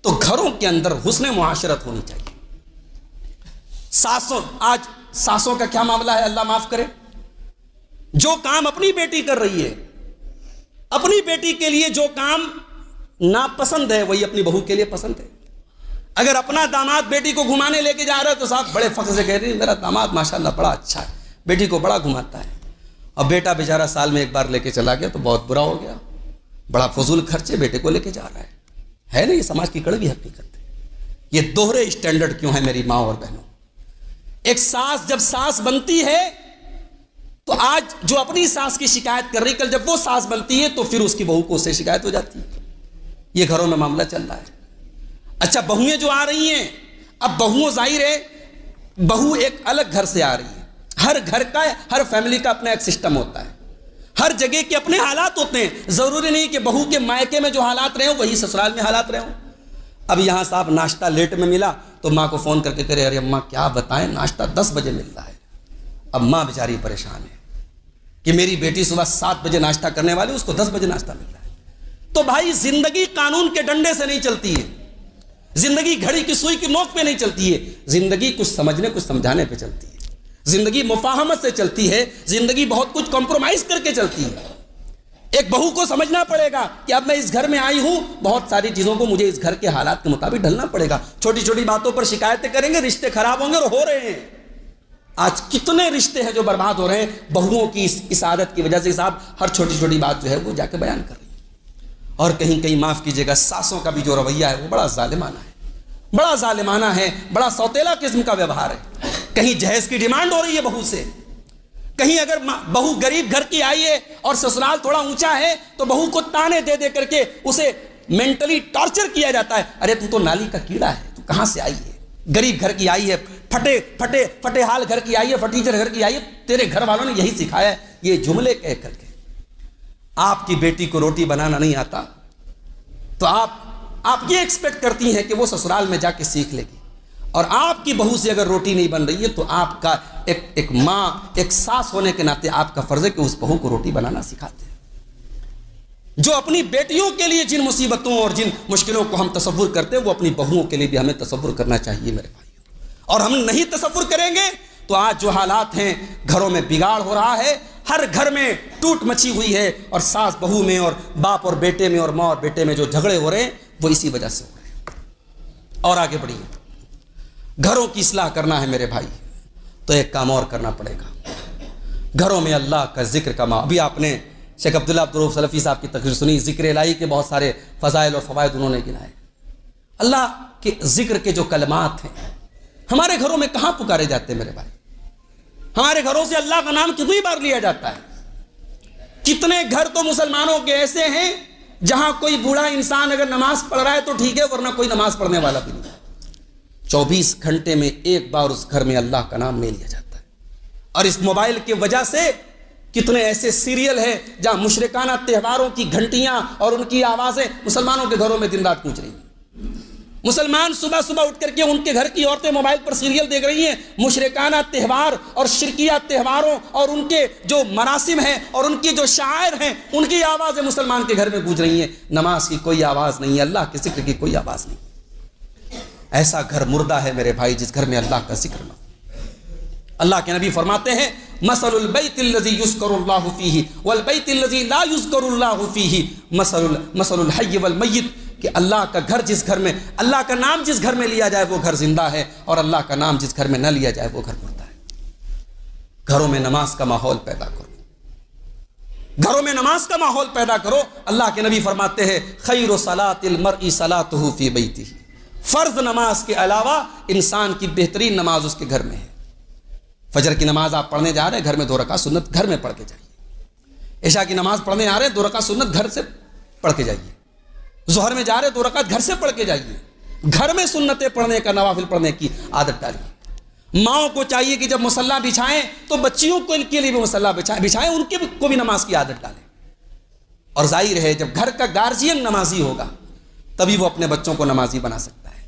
Speaker 1: تو گھروں کے اندر حسن معاشرت ہونی چاہیے۔ آج ساسوں کا کیا معاملہ ہے، اللہ معاف کرے، جو کام اپنی بیٹی کر رہی ہے، اپنی بیٹی کے لیے جو کام ناپسند ہے وہی اپنی بہو کے لیے پسند ہے۔ اگر اپنا داماد بیٹی کو گھمانے لے کے جا رہا ہے تو صاحب بڑے فخر سے کہہ رہی ہے میرا داماد ماشاءاللہ بڑا اچھا ہے، بیٹی کو بڑا گھماتا ہے۔ اب بیٹا بیچارہ سال میں ایک بار لے کے چلا گیا تو بہت برا ہو گیا، بڑا فضول خرچے بیٹے کو لے کے جا رہا ہے نا، یہ سماج کی کڑوی حقیقت ہے۔ یہ دوہرے اسٹینڈرڈ کیوں ہے میری ماں اور بہنوں؟ ایک ساس جب ساس بنتی ہے تو آج جو اپنی ساس کی شکایت کر رہی، کل جب وہ ساس بنتی ہے تو پھر اس کی بہو کو اس سے شکایت ہو جاتی ہے. یہ گھروں میں معاملہ چل رہا ہے. اچھا بہویں جو آ رہی ہیں، اب بہویں ظاہر ہے بہو ایک الگ گھر سے آ رہی ہے. ہر گھر کا، ہر فیملی کا اپنا ایک سسٹم ہوتا ہے، ہر جگہ کے اپنے حالات ہوتے ہیں. ضروری نہیں کہ بہو کے مائکے میں جو حالات رہے ہوں وہی سسرال میں حالات رہے ہوں. اب یہاں صاحب ناشتہ لیٹ میں ملا تو ماں کو فون کر کے کرے، ارے اماں کیا بتائیں، ناشتہ 10 بجے مل رہا ہے. اب ماں بیچاری پریشان ہے کہ میری بیٹی صبح 7 بجے ناشتہ کرنے والی، اس کو 10 بجے ناشتہ مل رہا ہے. تو بھائی زندگی قانون کے ڈنڈے سے نہیں چلتی ہے، زندگی گھڑی کی سوئی کی نوک پہ نہیں چلتی ہے. زندگی کچھ سمجھنے کچھ سمجھانے پہ چلتی ہے، زندگی مفاہمت سے چلتی ہے، زندگی بہت کچھ کمپرومائز کر کے چلتی ہے. ایک بہو کو سمجھنا پڑے گا کہ اب میں اس گھر میں آئی ہوں، بہت ساری چیزوں کو مجھے اس گھر کے حالات کے مطابق ڈھلنا پڑے گا. چھوٹی چھوٹی باتوں پر شکایتیں کریں گے، رشتے خراب ہوں گے، اور ہو رہے ہیں. آج کتنے رشتے ہیں جو برباد ہو رہے ہیں بہوؤں کی اس عادت کی وجہ سے. صاحب ہر چھوٹی چھوٹی بات جو ہے وہ جا کے بیان کر رہی ہے. اور کہیں کہیں معاف کیجیے گا ساسوں کا بھی جو رویہ ہے وہ بڑا ظالمانہ ہے، بڑا ظالمانہ ہے، بڑا سوتیلا قسم کا ویوہار ہے. کہیں جہیز کی ڈیمانڈ ہو رہی ہے بہو سے، کہیں اگر بہو غریب گھر کی آئی ہے اور سسرال تھوڑا اونچا ہے تو بہو کو تانے دے دے کر کے اسے مینٹلی ٹارچر کیا جاتا ہے. ارے تو نالی کا کیڑا ہے، تو کہاں سے آئی ہے، غریب گھر کی آئی ہے، پھٹے حال گھر کی آئی ہے، فرنیچر گھر کی آئی ہے، تیرے گھر والوں نے یہی سکھایا ہے. یہ جملے کہہ کر کے آپ کی بیٹی کو روٹی بنانا نہیں آتا تو آپ یہ ایکسپیکٹ کرتی ہیں کہ وہ سسرال میں جا کے سیکھ لے گی. اور آپ کی بہو سے اگر روٹی نہیں بن رہی ہے تو آپ کا ایک ماں، ایک ساس ہونے کے ناطے آپ کا فرض ہے کہ اس بہو کو روٹی بنانا سکھاتے ہیں. جو اپنی بیٹیوں کے لیے جن مصیبتوں اور جن مشکلوں کو ہم تصور کرتے ہیں وہ اپنی بہوؤں کے لیے بھی ہمیں تصور کرنا چاہیے میرے بھائی. اور ہم نہیں تصور کریں گے تو آج جو حالات ہیں گھروں میں بگاڑ ہو رہا ہے، ہر گھر میں ٹوٹ مچی ہوئی ہے، اور ساس بہو میں اور باپ اور بیٹے میں اور ماں اور بیٹے میں جو جھگڑے ہو رہے ہیں وہ اسی وجہ سے ہو رہے ہیں. اور آگے بڑھیے، گھروں کی اصلاح کرنا ہے میرے بھائی تو ایک کام اور کرنا پڑے گا. گھروں میں اللہ کا ذکر کا ابھی آپ نے شیخ عبداللہ عبدالرؤف سلفی صاحب کی تقریر سنی، ذکر الہی کے بہت سارے فضائل اور فوائد انہوں نے گنائے. اللہ کے ذکر کے جو کلمات ہیں ہمارے گھروں میں کہاں پکارے جاتے ہیں میرے بھائی؟ ہمارے گھروں سے اللہ کا نام کتنی بار لیا جاتا ہے؟ کتنے گھر تو مسلمانوں کے ایسے ہیں جہاں کوئی بوڑھا انسان اگر نماز پڑھ رہا ہے تو ٹھیک ہے، ورنہ کوئی نماز پڑھنے والا بھی نہیں. 24 گھنٹے میں ایک بار اس گھر میں اللہ کا نام نہیں لیا جاتا ہے. اور اس موبائل کی وجہ سے کتنے ایسے سیریل ہیں جہاں مشرکانہ تہواروں کی گھنٹیاں اور ان کی آوازیں مسلمانوں کے گھروں میں دن رات گونج رہی ہیں. مسلمان صبح صبح اٹھ کر کے ان کے گھر کی عورتیں موبائل پر سیریل دیکھ رہی ہیں. مشرکانہ تہوار اور شرکیہ تہواروں اور ان کے جو مراسم ہیں اور ان کی جو شعائر ہیں ان کی آوازیں مسلمان کے گھر میں گونج رہی ہیں. نماز کی کوئی آواز نہیں ہے، اللہ کے ذکر کی کوئی آواز نہیں. ایسا گھر مردہ ہے میرے بھائی جس گھر میں اللہ کا ذکر نہ. اللہ کے نبی فرماتے ہیں مثل البیت الذی یذکر اللہ فیہ والبیت الذی لا یذکر اللہ فیہ مثل الحی والمیت، کہ اللہ کا گھر جس گھر میں اللہ کا نام جس گھر میں لیا جائے وہ گھر زندہ ہے، اور اللہ کا نام جس گھر میں نہ لیا جائے وہ گھر مردہ ہے. گھروں میں نماز کا ماحول پیدا کرو، گھروں میں نماز کا ماحول پیدا کرو. اللہ کے نبی فرماتے ہیں خیر صلاۃ المرء صلاۃہ فی بیتہ، فرض نماز کے علاوہ انسان کی بہترین نماز اس کے گھر میں ہے. فجر کی نماز آپ پڑھنے جا رہے ہیں، گھر میں 2 رکعت سنت گھر میں پڑھ کے جائیے. عشاء کی نماز پڑھنے آ رہے ہیں، 2 رکعت سنت گھر سے پڑھ کے جائیے. ظہر میں جا رہے 2 رکعت گھر سے پڑھ کے جائیے. گھر میں سنتیں پڑھنے کا، نوافل پڑھنے کی عادت ڈالیے. ماؤں کو چاہیے کہ جب مصلی بچھائیں تو بچیوں کے لیے بھی مصلی بچھائیں، ان کے کو بھی نماز کی عادت ڈالیں. اور ظاہر ہے جب گھر کا گارجین نمازی ہوگا تبھی وہ اپنے بچوں کو نمازی بنا سکتا ہے.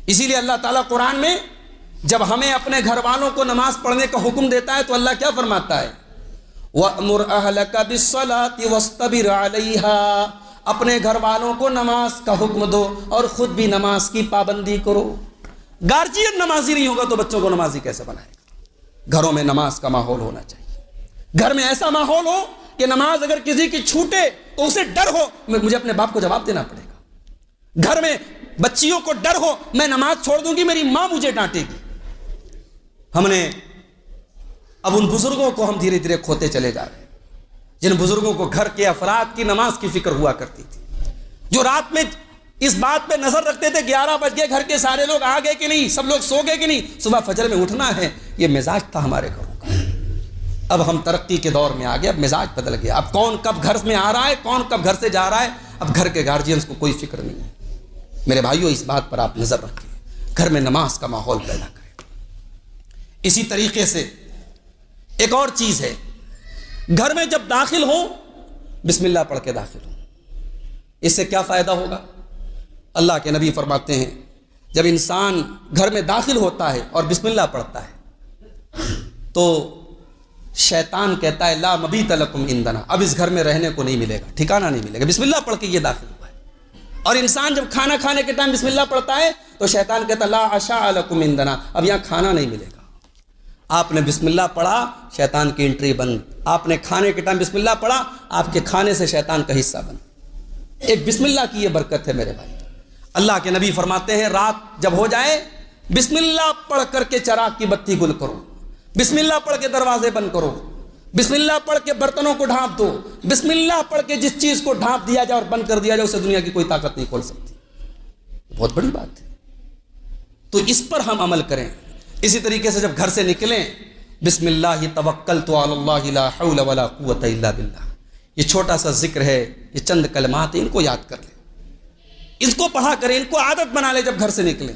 Speaker 1: اسی لیے اللہ تعالیٰ قرآن میں جب ہمیں اپنے گھر والوں کو نماز پڑھنے کا حکم دیتا ہے تو اللہ کیا فرماتا ہے؟ وَأْمُرْ أَهْلَكَ بِالصَّلَاةِ وَاسْتَبِرْ عَلَيْهَا، اپنے گھر والوں کو نماز کا حکم دو اور خود بھی نماز کی پابندی کرو. گارجین نمازی نہیں ہوگا تو بچوں کو نمازی کیسے بنائے گا؟ گھروں میں نماز کا ماحول ہونا چاہیے. گھر میں ایسا ماحول ہو کہ نماز اگر کسی کی چھوٹے تو اسے ڈر ہو مجھے اپنے باپ کو جواب دینا پڑے گا. گھر میں بچیوں کو ڈر ہو میں نماز چھوڑ دوں گی میری ماں مجھے ڈانٹے گی. ہم نے اب ان بزرگوں کو ہم دھیرے دھیرے کھوتے چلے جا رہے ہیں جن بزرگوں کو گھر کے افراد کی نماز کی فکر ہوا کرتی تھی، جو رات میں اس بات پہ نظر رکھتے تھے 11 بج گئے، گھر کے سارے لوگ آ گئے کہ نہیں، سب لوگ سو گئے کہ نہیں، صبح فجر میں اٹھنا ہے. یہ مزاج تھا ہمارے گھروں کا. اب ہم ترقی کے دور میں آ گئے، اب مزاج بدل گیا، اب کون کب گھر میں آ رہا ہے، کون کب گھر سے جا رہا ہے، اب گھر کے گارجینز کو کوئی فکر نہیں ہے۔ میرے بھائیوں، اس بات پر آپ نظر رکھیں، گھر میں نماز کا ماحول پیدا کریں۔ اسی طریقے سے ایک اور چیز ہے، گھر میں جب داخل ہو بسم اللہ پڑھ کے داخل ہو۔ اس سے کیا فائدہ ہوگا؟ اللہ کے نبی فرماتے ہیں جب انسان گھر میں داخل ہوتا ہے اور بسم اللہ پڑھتا ہے تو شیطان کہتا ہے لا مبیت لکم عندنا، اب اس گھر میں رہنے کو نہیں ملے گا، ٹھکانہ نہیں ملے گا، بسم اللہ پڑھ کے یہ داخل ہوا ہے۔ اور انسان جب کھانا کھانے کے ٹائم بسم اللہ پڑھتا ہے تو شیطان کہتا ہے لا عشاء لکم عندنا، اب یہاں کھانا نہیں ملے گا۔ آپ نے بسم اللہ پڑھا، شیطان کی انٹری بند۔ آپ نے کھانے کے ٹائم بسم اللہ پڑھا، آپ کے کھانے سے شیطان کا حصہ بند۔ ایک بسم اللہ کی یہ برکت ہے میرے بھائی۔ اللہ کے نبی فرماتے ہیں رات جب ہو جائے بسم اللہ پڑھ کر کے چراغ کی بتی گل کرو، بسم اللہ پڑھ کے دروازے بند کرو، بسم اللہ پڑھ کے برتنوں کو ڈھانپ دو، بسم اللہ پڑھ کے جس چیز کو ڈھانپ دیا جائے اور بند کر دیا جائے اسے دنیا کی کوئی طاقت نہیں کھول سکتی۔ بہت بڑی بات ہے، تو اس پر ہم عمل کریں۔ اسی طریقے سے جب گھر سے نکلیں بسم اللہ توکلت علی اللہ لا حول ولا قوت الا باللہ، یہ چھوٹا سا ذکر ہے، یہ چند کلمات ہیں، ان کو یاد کر لیں، اس کو پڑھا کریں، ان کو عادت بنا لیں جب گھر سے نکلیں۔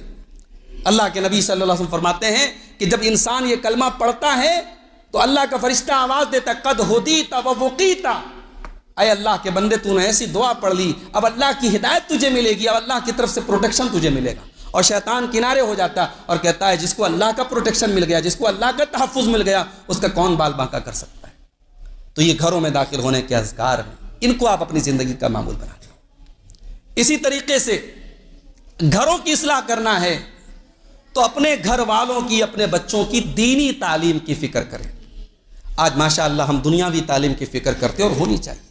Speaker 1: اللہ کے نبی صلی اللہ علیہ وسلم فرماتے ہیں کہ جب انسان یہ کلمہ پڑھتا ہے تو اللہ کا فرشتہ آواز دیتا ہے قد ہدیت و وقیت، اے اللہ کے بندے تو نے ایسی دعا پڑھ لی، اب اللہ کی ہدایت تجھے ملے گی، اب اللہ کی طرف سے پروٹیکشن تجھے ملے گا۔ اور شیطان کنارے ہو جاتا اور کہتا ہے جس کو اللہ کا پروٹیکشن مل گیا، جس کو اللہ کا تحفظ مل گیا، اس کا کون بال باقا کر سکتا ہے۔ تو یہ گھروں میں داخل ہونے کے اذکار ہیں، ان کو آپ اپنی زندگی کا معمول بنا لیں۔ اسی طریقے سے گھروں کی اصلاح کرنا ہے تو اپنے گھر والوں کی، اپنے بچوں کی دینی تعلیم کی فکر کریں۔ آج ماشاءاللہ ہم دنیاوی تعلیم کی فکر کرتے ہیں اور ہونی چاہیے۔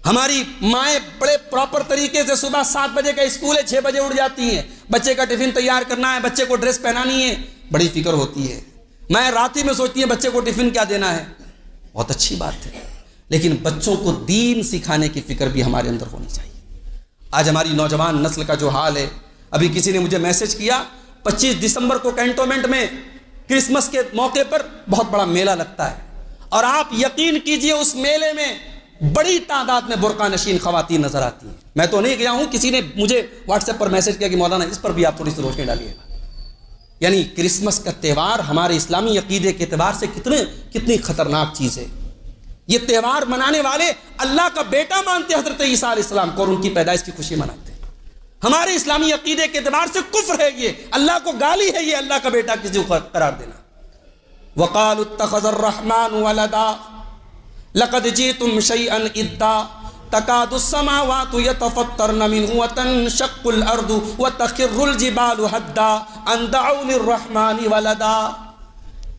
Speaker 1: ہماری مائیں بڑے پراپر طریقے سے صبح 7 بجے کا اسکول ہے، 6 بجے اٹھ جاتی ہیں، بچے کا ٹفن تیار کرنا ہے، بچے کو ڈریس پہنانی ہے، بڑی فکر ہوتی ہے۔ میں رات ہی میں سوچتی ہیں بچے کو ٹفن کیا دینا ہے، بہت اچھی بات ہے، لیکن بچوں کو دین سکھانے کی فکر بھی ہمارے اندر ہونی چاہیے۔ آج ہماری نوجوان نسل کا جو حال ہے، ابھی کسی نے مجھے میسج کیا 25 دسمبر کو کینٹونمنٹ میں کرسمس کے موقع پر بہت بڑا میلہ لگتا ہے، اور آپ یقین کیجئے اس میلے میں بڑی تعداد میں برقع نشین خواتین نظر آتی ہیں۔ میں تو نہیں گیا ہوں، کسی نے مجھے واٹس ایپ پر میسج کیا کہ مولانا اس پر بھی آپ تھوڑی سی روشنی ڈالیے گا۔ یعنی کرسمس کا تہوار ہمارے اسلامی عقیدے کے اعتبار سے کتنی خطرناک چیز ہے۔ یہ تہوار منانے والے اللہ کا بیٹا مانتے ہیں حضرت عیسیٰ علیہ السلام کو، اور ان کی پیدائش کی خوشی مناتے ہیں۔ ہمارے اسلامی عقیدے کے اعتبار سے کفر ہے، یہ اللہ کو گالی ہے، یہ اللہ کا بیٹا کسی کو قرار دینا۔ وقالوا اتخذ الرحمن ولدا لقد جئتم شيئا ادا تكاد السماوات يتفطرن منه وتنشق الارض وتخر الجبال هدا ان دعوا للرحمن ولدا۔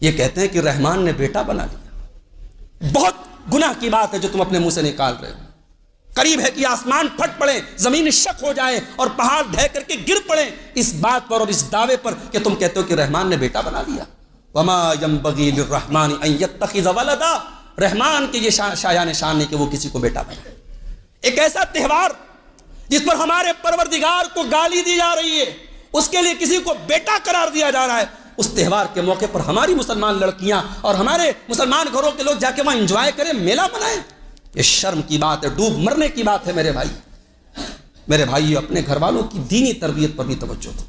Speaker 1: یہ کہتے ہیں کہ رحمان نے بیٹا بنا لیا۔ بہت گناہ کی بات ہے جو تم اپنے منہ سے نکال رہے ہو۔ قریب ہے کہ آسمان پھٹ پڑے، زمین شق ہو جائے اور پہاڑ ڈھہ کر کے گر پڑے اس بات پر اور اس دعوے پر کہ تم کہتے ہو کہ رحمان نے بیٹا بنا لیا۔ وما ينبغي للرحمن ان يتخذ ولدا، رحمان کے یہ شایان شان نہیں کہ وہ کسی کو بیٹا بنائے۔ ایک ایسا تہوار جس پر ہمارے پروردگار کو گالی دی جا رہی ہے، اس کے لیے کسی کو بیٹا قرار دیا جا رہا ہے، اس تہوار کے موقع پر ہماری مسلمان لڑکیاں اور ہمارے مسلمان گھروں کے لوگ جا کے وہاں انجوائے کریں، میلہ منائیں، یہ شرم کی بات ہے، ڈوب مرنے کی بات ہے۔ میرے بھائی اپنے گھر والوں کی دینی تربیت پر بھی توجہ دو۔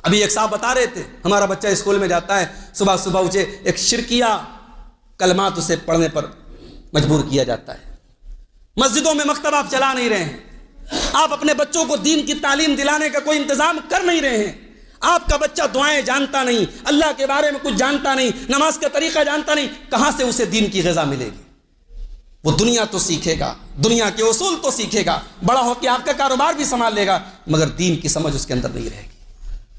Speaker 1: ابھی ایک صاحب بتا رہے تھے ہمارا بچہ اسکول میں جاتا ہے، صبح صبح اسے ایک شرکیہ کلمات اسے پڑھنے پر مجبور کیا جاتا ہے۔ مسجدوں میں مکتب آپ چلا نہیں رہے ہیں، آپ اپنے بچوں کو دین کی تعلیم دلانے کا کوئی انتظام کر نہیں رہے ہیں۔ آپ کا بچہ دعائیں جانتا نہیں، اللہ کے بارے میں کچھ جانتا نہیں، نماز کا طریقہ جانتا نہیں، کہاں سے اسے دین کی غذا ملے گی؟ وہ دنیا تو سیکھے گا، دنیا کے اصول تو سیکھے گا، بڑا ہو کے آپ کا کاروبار بھی سنبھال لے گا، مگر دین کی سمجھ اس کے اندر نہیں رہے گی۔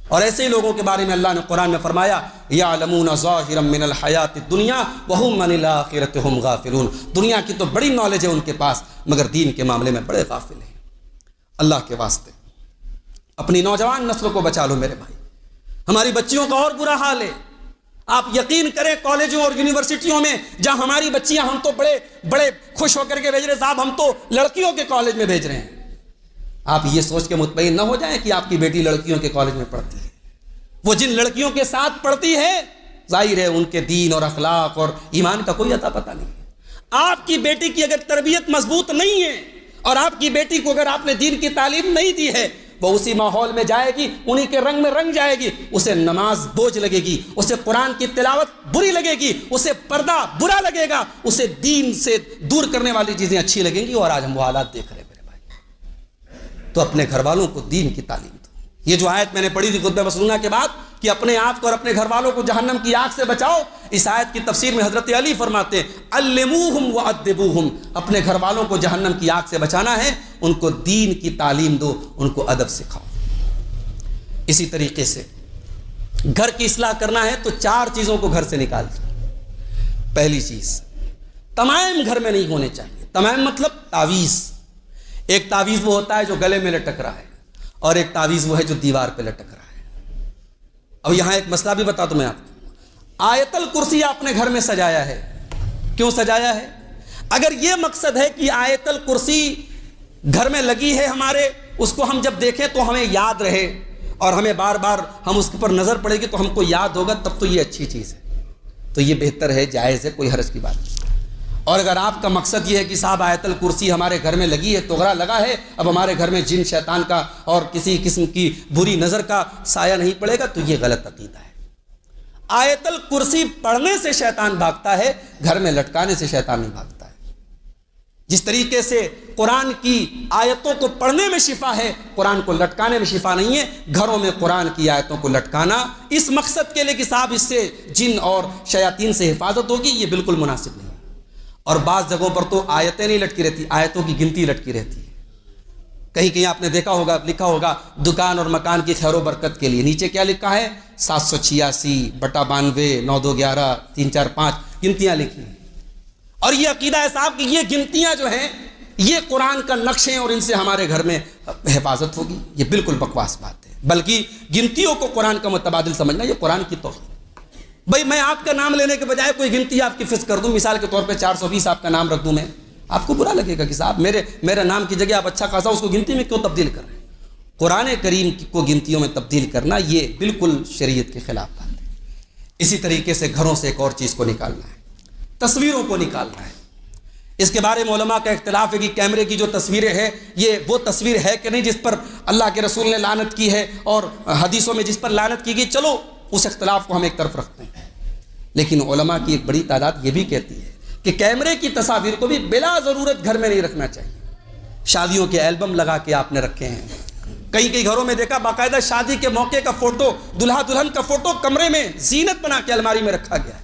Speaker 1: اور ایسے ہی لوگوں کے بارے میں اللہ نے قرآن میں فرمایا یعلمون ظاہرا من الحیات الدنیا وہم عن الآخرۃ ہم غافلون، دنیا کی تو بڑی نالج ہے ان کے پاس مگر دین کے معاملے میں بڑے غافل ہیں۔ اللہ کے واسطے اپنی نوجوان نسلوں کو بچا لو میرے بھائی۔ ہماری بچیوں کا اور برا حال ہے، آپ یقین کریں کالجوں اور یونیورسٹیوں میں جہاں ہماری بچیاں، ہم تو بڑے خوش ہو کر کے بھیج رہے صاحب، ہم تو لڑکیوں کے کالج میں بھیج رہے ہیں۔ آپ یہ سوچ کے مطمئن نہ ہو جائیں کہ آپ کی بیٹی لڑکیوں کے کالج میں پڑھتی ہے، وہ جن لڑکیوں کے ساتھ پڑھتی ہے ظاہر ہے ان کے دین اور اخلاق اور ایمان کا کوئی اتا پتہ نہیں ہے۔ آپ کی بیٹی کی اگر تربیت مضبوط نہیں ہے اور آپ کی بیٹی کو اگر آپ نے دین کی تعلیم نہیں دی ہے، وہ اسی ماحول میں جائے گی، انہی کے رنگ میں رنگ جائے گی، اسے نماز بوجھ لگے گی، اسے قرآن کی تلاوت بری لگے گی، اسے پردہ برا لگے گا، اسے دین سے دور کرنے والی چیزیں اچھی لگیں گی، اور آج ہم وہ حالات دیکھ رہے ہیں میرے بھائی۔ تو اپنے گھر والوں کو دین کی تعلیم دو۔ یہ جو آیت میں نے پڑھی تھی خطبہ مسنونہ کے بعد کہ اپنے آپ کو اور اپنے گھر والوں کو جہنم کی آگ سے بچاؤ، اس آیت کی تفسیر میں حضرت علی فرماتے ہیں علموہم وادبوہم، اپنے گھر والوں کو جہنم کی آگ سے بچانا ہے، ان کو دین کی تعلیم دو، ان کو ادب سکھاؤ۔ اسی طریقے سے گھر کی اصلاح کرنا ہے تو 4 چیزوں کو گھر سے نکال دو۔ پہلی چیز، تمائم گھر میں نہیں ہونے چاہیے۔ تمائم مطلب تعویذ۔ ایک تعویذ وہ ہوتا ہے جو گلے میں لٹک رہا ہے، اور ایک تعویذ وہ ہے جو دیوار پہ لٹک رہا ہے۔ اب یہاں ایک مسئلہ بھی بتا دوں میں آپ کو، آیت الکرسی آپ نے گھر میں سجایا ہے، کیوں سجایا ہے؟ اگر یہ مقصد ہے کہ آیت الکرسی گھر میں لگی ہے ہمارے، اس کو ہم جب دیکھیں تو ہمیں یاد رہے اور ہمیں بار بار ہم اس پر نظر پڑے گی تو ہم کو یاد ہوگا، تب تو یہ اچھی چیز ہے، تو یہ بہتر ہے، جائز ہے، کوئی حرج کی بات نہیں۔ اور اگر آپ کا مقصد یہ ہے کہ صاحب آیت الکرسی ہمارے گھر میں لگی ہے، توغرا لگا ہے، اب ہمارے گھر میں جن شیطان کا اور کسی قسم کی بری نظر کا سایہ نہیں پڑے گا، تو یہ غلط عقیدہ ہے۔ آیت الکرسی پڑھنے سے شیطان بھاگتا ہے، گھر میں لٹکانے سے شیطان نہیں بھاگتا ہے۔ جس طریقے سے قرآن کی آیتوں کو پڑھنے میں شفا ہے، قرآن کو لٹکانے میں شفا نہیں ہے۔ گھروں میں قرآن کی آیتوں کو لٹکانا اس مقصد کے لیے کہ صاحب اس سے جن اور شیاطین سے حفاظت ہوگی، یہ بالکل مناسب نہیں ہے۔ اور بعض جگہوں پر تو آیتیں نہیں لٹکی رہتی، آیتوں کی گنتی لٹکی رہتی ہے۔ کہیں کہیں آپ نے دیکھا ہوگا، لکھا ہوگا دکان اور مکان کی خیر و برکت کے لیے، نیچے کیا لکھا ہے؟ 786/92 9211 345 گنتیاں لکھی ہیں۔ اور یہ عقیدہ ہے صاحب کہ یہ گنتیاں جو ہیں یہ قرآن کا نقش ہیں اور ان سے ہمارے گھر میں حفاظت ہوگی۔ یہ بالکل بکواس بات ہے، بلکہ گنتیوں کو قرآن کا متبادل سمجھنا یہ قرآن کی توہین۔ بھائی میں آپ کا نام لینے کے بجائے کوئی گنتی آپ کی فکس کر دوں، مثال کے طور پہ 420 آپ کا نام رکھ دوں میں، آپ کو برا لگے گا کہ صاحب میرے نام کی جگہ آپ اچھا خاصا اس کو گنتی میں کیوں تبدیل کر رہے ہیں؟ قرآن کریم کو گنتیوں میں تبدیل کرنا یہ بالکل شریعت کے خلاف بات ہے۔ اسی طریقے سے گھروں سے ایک اور چیز کو نکالنا ہے، تصویروں کو نکالنا ہے۔ اس کے بارے میں علماء کا اختلاف ہے کہ کیمرے کی جو تصویریں ہیں یہ وہ تصویر ہے کہ نہیں جس پر اللہ کے رسول نے لعنت کی ہے اور حدیثوں میں جس پر لعنت کی گئی، چلو اس اختلاف کو ہم ایک طرف رکھتے ہیں۔ لیکن علماء کی ایک بڑی تعداد یہ بھی کہتی ہے کہ کیمرے کی تصاویر کو بھی بلا ضرورت گھر میں نہیں رکھنا چاہیے۔ شادیوں کے البم لگا کے آپ نے رکھے ہیں، کئی گھروں میں دیکھا باقاعدہ شادی کے موقع کا فوٹو، دلہا دلہن کا فوٹو کمرے میں زینت بنا کے الماری میں رکھا گیا ہے،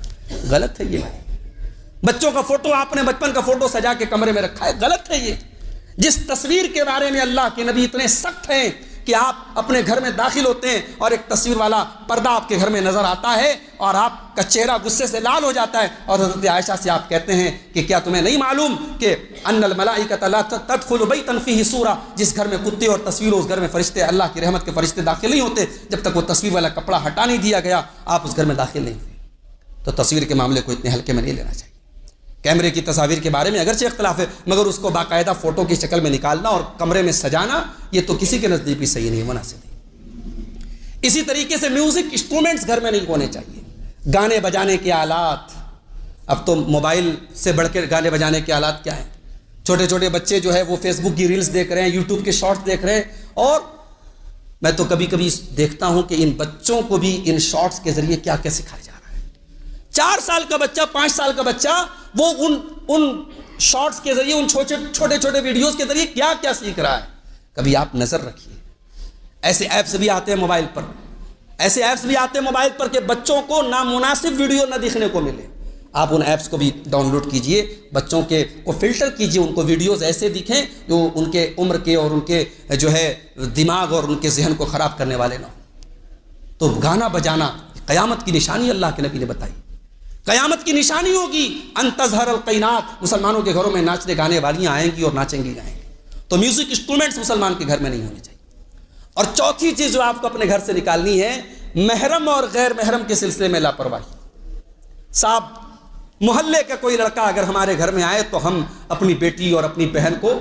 Speaker 1: غلط ہے یہ۔ بچوں کا فوٹو آپ نے بچپن کا فوٹو سجا کے کمرے میں رکھا ہے، غلط ہے یہ۔ جس تصویر کے بارے میں اللہ کے نبی اتنے سخت ہیں کہ آپ اپنے گھر میں داخل ہوتے ہیں اور ایک تصویر والا پردہ آپ کے گھر میں نظر آتا ہے اور آپ کا چہرہ غصے سے لال ہو جاتا ہے، اور حضرت عائشہ سے آپ کہتے ہیں کہ کیا تمہیں نہیں معلوم کہ ان الملائکۃ لا تدخل بیتا فیہ صورہ، جس گھر میں کتے اور تصویر ہو اس گھر میں فرشتے، اللہ کی رحمت کے فرشتے داخل نہیں ہوتے جب تک وہ تصویر والا کپڑا ہٹا نہیں دیا گیا، آپ اس گھر میں داخل نہیں ہوئے۔ تو تصویر کے معاملے کو اتنے ہلکے میں نہیں لینا چاہیے۔ کیمرے کی تصاویر کے بارے میں اگرچہ اختلاف ہے، مگر اس کو باقاعدہ فوٹو کی شکل میں نکالنا اور کمرے میں سجانا یہ تو کسی کے نزدیک بھی صحیح نہیں، مناسب نہیں۔ اسی طریقے سے میوزک انسٹرومنٹس گھر میں نہیں ہونے چاہیے، گانے بجانے کے آلات۔ اب تو موبائل سے بڑھ کے گانے بجانے کے آلات کیا ہیں؟ چھوٹے چھوٹے بچے جو ہے وہ فیس بک کی ریلز دیکھ رہے ہیں، یوٹیوب کے شارٹس دیکھ رہے ہیں، اور میں تو کبھی کبھی دیکھتا ہوں کہ ان بچوں کو بھی ان شارٹس کے ذریعے کیا کیا سکھایا جا رہا ہے۔ 4 سال کا بچہ، 5 سال کا بچہ وہ ان شارٹس کے ذریعے، ان چھوٹے چھوٹے ویڈیوز کے ذریعے کیا کیا سیکھ رہا ہے، کبھی آپ نظر رکھیے۔ ایسے ایپس بھی آتے ہیں موبائل پر، کہ بچوں کو نامناسب ویڈیو نہ دیکھنے کو ملے، آپ ان ایپس کو بھی ڈاؤن لوڈ کیجئے، بچوں کے کو فلٹر کیجئے، ان کو ویڈیوز ایسے دکھیں جو ان کے عمر کے اور ان کے جو ہے دماغ اور ان کے ذہن کو خراب کرنے والے نہ ہوں۔ تو گانا بجانا قیامت کی نشانی اللہ کے نبی نے بتائی، قیامت کی نشانی ہوگی ان تظہر القینات، مسلمانوں کے گھروں میں ناچنے گانے والیاں آئیں گی اور ناچیں گی گائیں گی۔ تو میوزک انسٹرومنٹس مسلمان کے گھر میں نہیں ہونے چاہیے۔ اور چوتھی چیز جو آپ کو اپنے گھر سے نکالنی ہے، محرم اور غیر محرم کے سلسلے میں لاپرواہی۔ صاحب محلے کا کوئی لڑکا اگر ہمارے گھر میں آئے تو ہم اپنی بیٹی اور اپنی بہن کو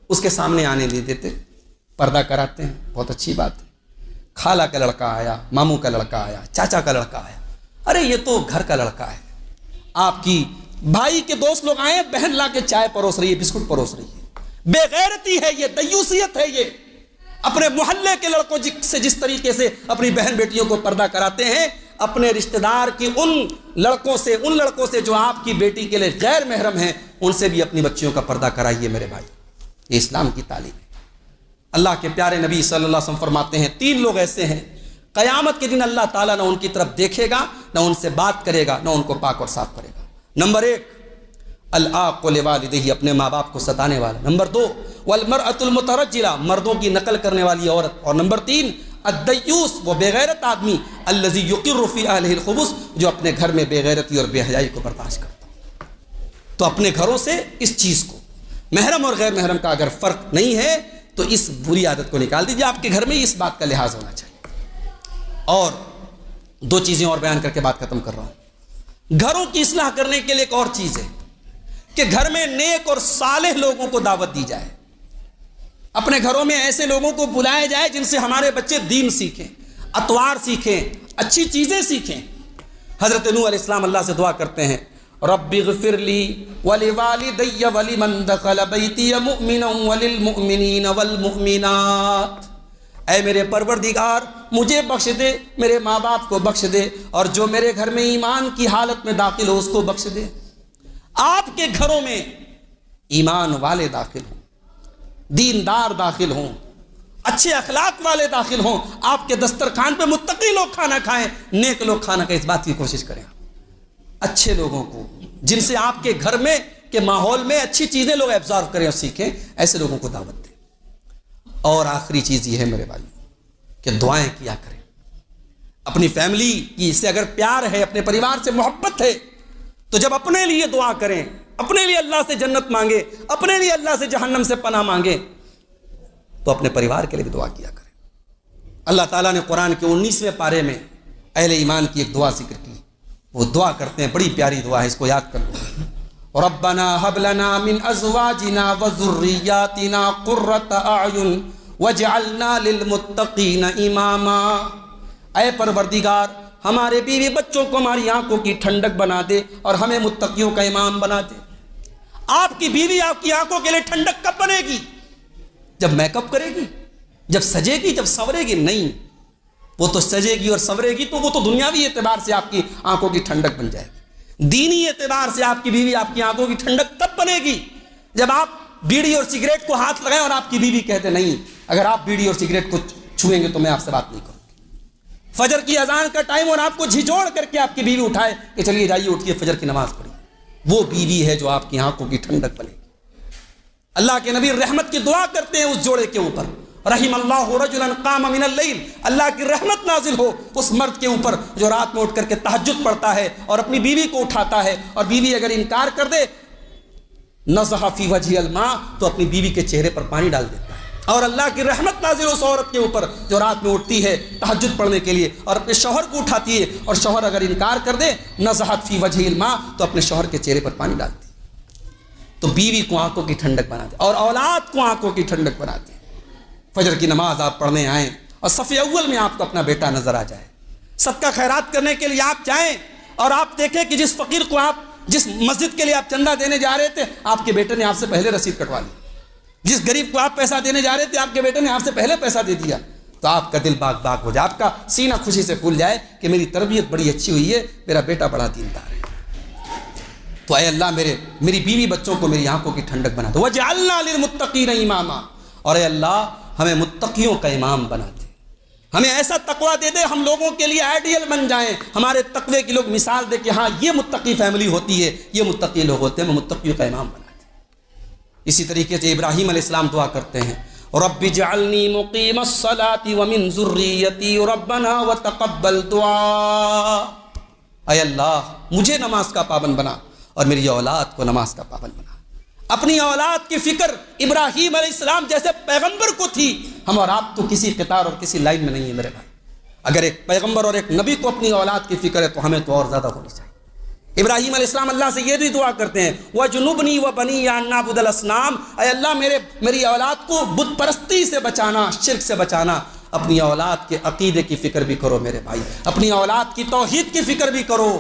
Speaker 1: اس کے سامنے آنے نہیں دیتے، پردہ کراتے ہیں، بہت اچھی بات ہے۔ خالہ کا لڑکا آیا، ماموں کا لڑکا آیا، چاچا کا لڑکا آیا، ارے یہ تو گھر کا لڑکا ہے، آپ کی بھائی کے دوست لوگ آئے، بہن لا کے چائے پروس رہی ہے، بسکٹ پروس رہی ہے، بے غیرتی ہے یہ، دیوسیت ہے یہ۔ اپنے محلے کے لڑکوں سے جس طریقے سے اپنی بہن بیٹیوں کو پردہ کراتے ہیں، اپنے رشتہ دار کی ان لڑکوں سے جو آپ کی بیٹی کے لیے غیر محرم ہیں، ان سے بھی اپنی بچیوں کا پردہ کرائیے میرے بھائی۔ یہ اسلام کی تعلیم ہے۔ اللہ کے پیارے نبی صلی اللہ علیہ وسلم فرماتے ہیں 3 لوگ ایسے ہیں قیامت کے دن اللہ تعالیٰ نہ ان کی طرف دیکھے گا، نہ ان سے بات کرے گا، نہ ان کو پاک اور صاف کرے گا۔ نمبر 1 العاق لوالدیہ، اپنے ماں باپ کو ستانے والا۔ نمبر 2 والمرأة المترجلہ، مردوں کی نقل کرنے والی عورت۔ اور نمبر 3 الدیوس، وہ بے غیرت آدمی، الذی یقر فی اہلہ الخبث، جو اپنے گھر میں بے غیرتی اور بے حیائی کو برداشت کرتا۔ تو اپنے گھروں سے اس چیز کو، محرم اور غیر محرم کا اگر فرق نہیں ہے تو اس بری عادت کو نکال دیجیے۔ آپ کے گھر میں اس بات کا لحاظ ہونا چاہیے۔ اور 2 چیزیں اور بیان کر کے بات ختم کر رہا ہوں۔ گھروں کی اصلاح کرنے کے لیے ایک اور چیز ہے کہ گھر میں نیک اور صالح لوگوں کو دعوت دی جائے۔ اپنے گھروں میں ایسے لوگوں کو بلایا جائے جن سے ہمارے بچے دین سیکھیں، اطوار سیکھیں، اچھی چیزیں سیکھیں۔ حضرت نوح علیہ السلام اللہ سے دعا کرتے ہیں رب اغفر لی ولوالدی ولمن دخل بیتی مؤمنا وللمؤمنین والمؤمنات، اے میرے پروردگار مجھے بخش دے، میرے ماں باپ کو بخش دے، اور جو میرے گھر میں ایمان کی حالت میں داخل ہو اس کو بخش دے۔ آپ کے گھروں میں ایمان والے داخل ہوں، دیندار داخل ہوں، اچھے اخلاق والے داخل ہوں، آپ کے دسترخوان پہ متقی لوگ کھانا کھائیں، نیک لوگ کھانا کھائیں۔ اس بات کی کوشش کریں، اچھے لوگوں کو جن سے آپ کے گھر میں کے ماحول میں اچھی چیزیں لوگ ایبزارو کریں اور سیکھیں، ایسے لوگوں کو دعوت دیں۔ اور آخری چیز یہ ہے میرے بھائی کہ دعائیں کیا کریں۔ اپنی فیملی کی سے اگر پیار ہے، اپنے پریوار سے محبت ہے، تو جب اپنے لیے دعا کریں، اپنے لیے اللہ سے جنت مانگے، اپنے لیے اللہ سے جہنم سے پناہ مانگے، تو اپنے پریوار کے لیے بھی دعا کیا کریں۔ اللہ تعالیٰ نے قرآن کے 19ویں پارے میں اہل ایمان کی ایک دعا ذکر کی، وہ دعا کرتے ہیں، بڑی پیاری دعا ہے، اس کو یاد کر لو۔ ربنا هب لنا من ازواجنا وذرياتنا قرة اعین واجعلنا للمتقین اماما، اے پروردگار ہمارے بیوی بچوں کو ہماری آنکھوں کی ٹھنڈک بنا دے اور ہمیں متقیوں کا امام بنا دے۔ آپ کی بیوی آپ کی آنکھوں کے لیے ٹھنڈک کب بنے گی؟ جب میک اپ کرے گی، جب سجے گی، جب سنورے گی؟ نہیں، وہ تو سجے گی اور سنورے گی تو وہ تو دنیاوی اعتبار سے آپ کی آنکھوں کی ٹھنڈک بن جائے گی۔ دینی اعتبار سے آپ کی بیوی آپ کی آنکھوں کی ٹھنڈک تب بنے گی جب آپ بیڑی اور سگریٹ کو ہاتھ لگائیں اور آپ کی بیوی کہتے نہیں، اگر آپ بیڑی اور سگریٹ کو چھوئیں گے تو میں آپ سے بات نہیں کروں گی۔ فجر کی اذان کا ٹائم اور آپ کو جھنجھوڑ کر کے آپ کی بیوی اٹھائے کہ چلیے جائیے اٹھیے فجر کی نماز پڑھیے، وہ بیوی ہے جو آپ کی آنکھوں کی ٹھنڈک بنے گی۔ اللہ کے نبی رحمت کی دعا کرتے ہیں اس جوڑے کے اوپر، رحم اللہ رجلا قام من اللیل، اللہ کی رحمت نازل ہو اس مرد کے اوپر جو رات میں اٹھ کر کے تہجد پڑھتا ہے اور اپنی بیوی کو اٹھاتا ہے، اور بیوی اگر انکار کر دے نضح فی وجہ الماء، تو اپنی بیوی کے چہرے پر پانی ڈال دیتا ہے۔ اور اللہ کی رحمت نازل اس عورت کے اوپر جو رات میں اٹھتی ہے تہجد پڑھنے کے لیے اور اپنے شوہر کو اٹھاتی ہے، اور شوہر اگر انکار کر دے نضحت فی وجہ الماء، تو اپنے شوہر کے چہرے پر پانی ڈالتی ہے۔ تو بیوی کو آنکھوں کی ٹھنڈک بناتی اور اولاد کو آنکھوں کی ٹھنڈک بناتی ہے۔ فجر کی نماز آپ پڑھنے آئیں اور صف اول میں آپ کو اپنا بیٹا نظر آ جائے، صدقہ خیرات کرنے کے لیے آپ جائیں اور آپ دیکھیں کہ جس فقیر کو آپ، جس مسجد کے لیے آپ چندہ دینے جا رہے تھے، آپ کے بیٹے نے آپ سے پہلے رسید کٹوا لی، جس غریب کو آپ پیسہ دینے جا رہے تھے آپ کے بیٹے نے آپ سے پہلے پیسہ دے دیا، تو آپ کا دل باغ باغ ہو جائے، آپ کا سینہ خوشی سے پھول جائے کہ میری تربیت بڑی اچھی ہوئی ہے، میرا بیٹا بڑا دیندار ہے۔ تو اے اللہ میری بیوی بچوں کو میری آنکھوں کی ٹھنڈک بنا دو، وَجْعَلْنَا لِلْمُتَّقِينَ إِمَامًا، اور اے اللہ ہمیں متقیوں کا امام بنا دے، ہمیں ایسا تقویٰ دے دے ہم لوگوں کے لیے آئیڈیل بن جائیں، ہمارے تقوی کی لوگ مثال دے کہ ہاں یہ متقی فیملی ہوتی ہے، یہ متقی لوگ ہوتے ہیں، ہمیں متقیوں کا امام بنا دے۔ اسی طریقے سے ابراہیم علیہ السلام دعا کرتے ہیں رب اجعلنی مقیم الصلاۃ ومن ذریتی ربنا وتقبل دعاء، اے اللہ مجھے نماز کا پابند بنا اور میری اولاد کو نماز کا پابند بنا۔ اپنی اولاد کی فکر ابراہیم علیہ السلام جیسے پیغمبر کو تھی، ہم اور آپ تو کسی قطار اور کسی لائن میں نہیں ہیں میرے بھائی۔ اگر ایک پیغمبر اور ایک نبی کو اپنی اولاد کی فکر ہے تو ہمیں تو اور زیادہ ہونی چاہیے۔ ابراہیم علیہ السلام اللہ سے یہ بھی دعا کرتے ہیں وَجُنُبْنِي وَبَنِيَّ أَن نَّعْبُدَ الْأَصْنَامَ، اے اللہ میری اولاد کو بت پرستی سے بچانا، شرک سے بچانا، اپنی اولاد کے عقیدے کی فکر بھی کرو میرے بھائی، اپنی اولاد کی توحید کی فکر بھی کرو۔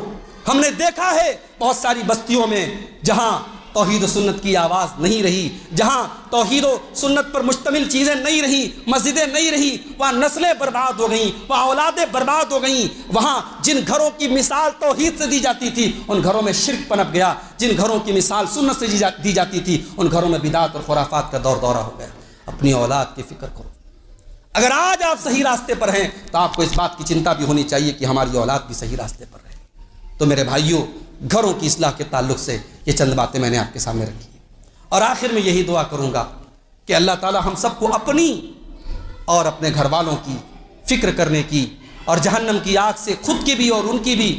Speaker 1: ہم نے دیکھا ہے بہت ساری بستیوں میں جہاں توحید و سنت کی آواز نہیں رہی، جہاں توحید و سنت پر مشتمل چیزیں نہیں رہیں، مسجدیں نہیں رہیں، وہاں نسلیں برباد ہو گئیں، وہاں اولادیں برباد ہو گئیں۔ وہاں جن گھروں کی مثال توحید سے دی جاتی تھی ان گھروں میں شرک پنپ گیا، جن گھروں کی مثال سنت سے دی جاتی تھی ان گھروں میں بدعت اور خرافات کا دور دورہ ہو گیا۔ اپنی اولاد کی فکر کرو۔ اگر آج آپ صحیح راستے پر ہیں تو آپ کو اس بات کی چنتا بھی ہونی چاہیے کہ ہماری اولاد بھی صحیح راستے پر رہے۔ تو میرے بھائیوں، گھروں کی اصلاح کے تعلق سے یہ چند باتیں میں نے آپ کے سامنے رکھی ہیں، اور آخر میں یہی دعا کروں گا کہ اللہ تعالی ہم سب کو اپنی اور اپنے گھر والوں کی فکر کرنے کی، اور جہنم کی آگ سے خود کی بھی اور ان کی بھی،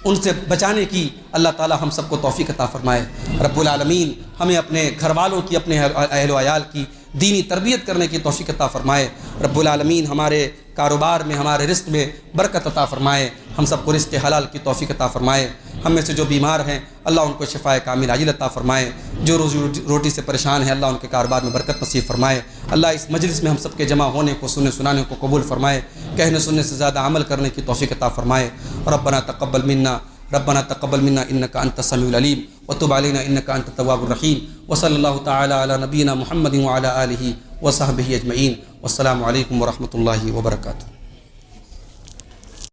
Speaker 1: ان سے بچانے کی اللہ تعالی ہم سب کو توفیق عطا فرمائے۔ رب العالمین ہمیں اپنے گھر والوں کی، اپنے اہل و عیال کی دینی تربیت کرنے کی توفیق عطا فرمائے۔ رب العالمین ہمارے کاروبار میں، ہمارے رزق میں برکت عطا فرمائے، ہم سب کو رزق حلال کی توفیق عطا فرمائے۔ ہم میں سے جو بیمار ہیں اللہ ان کو شفائے کامل عاجل عطا فرمائے، جو روزی روٹی سے پریشان ہیں اللہ ان کے کاروبار میں برکت نصیب فرمائے۔ اللہ اس مجلس میں ہم سب کے جمع ہونے کو، سننے سنانے کو قبول فرمائے، کہنے سننے سے زیادہ عمل کرنے کی توفیق عطا فرمائے۔ ربنا تقبل منا انك انت السميع العليم وتب علينا انك انت التواب الرحيم، وصلى الله تعالى على نبينا محمد وعلى اله وصحبه اجمعين، والسلام عليكم ورحمة الله وبركاته۔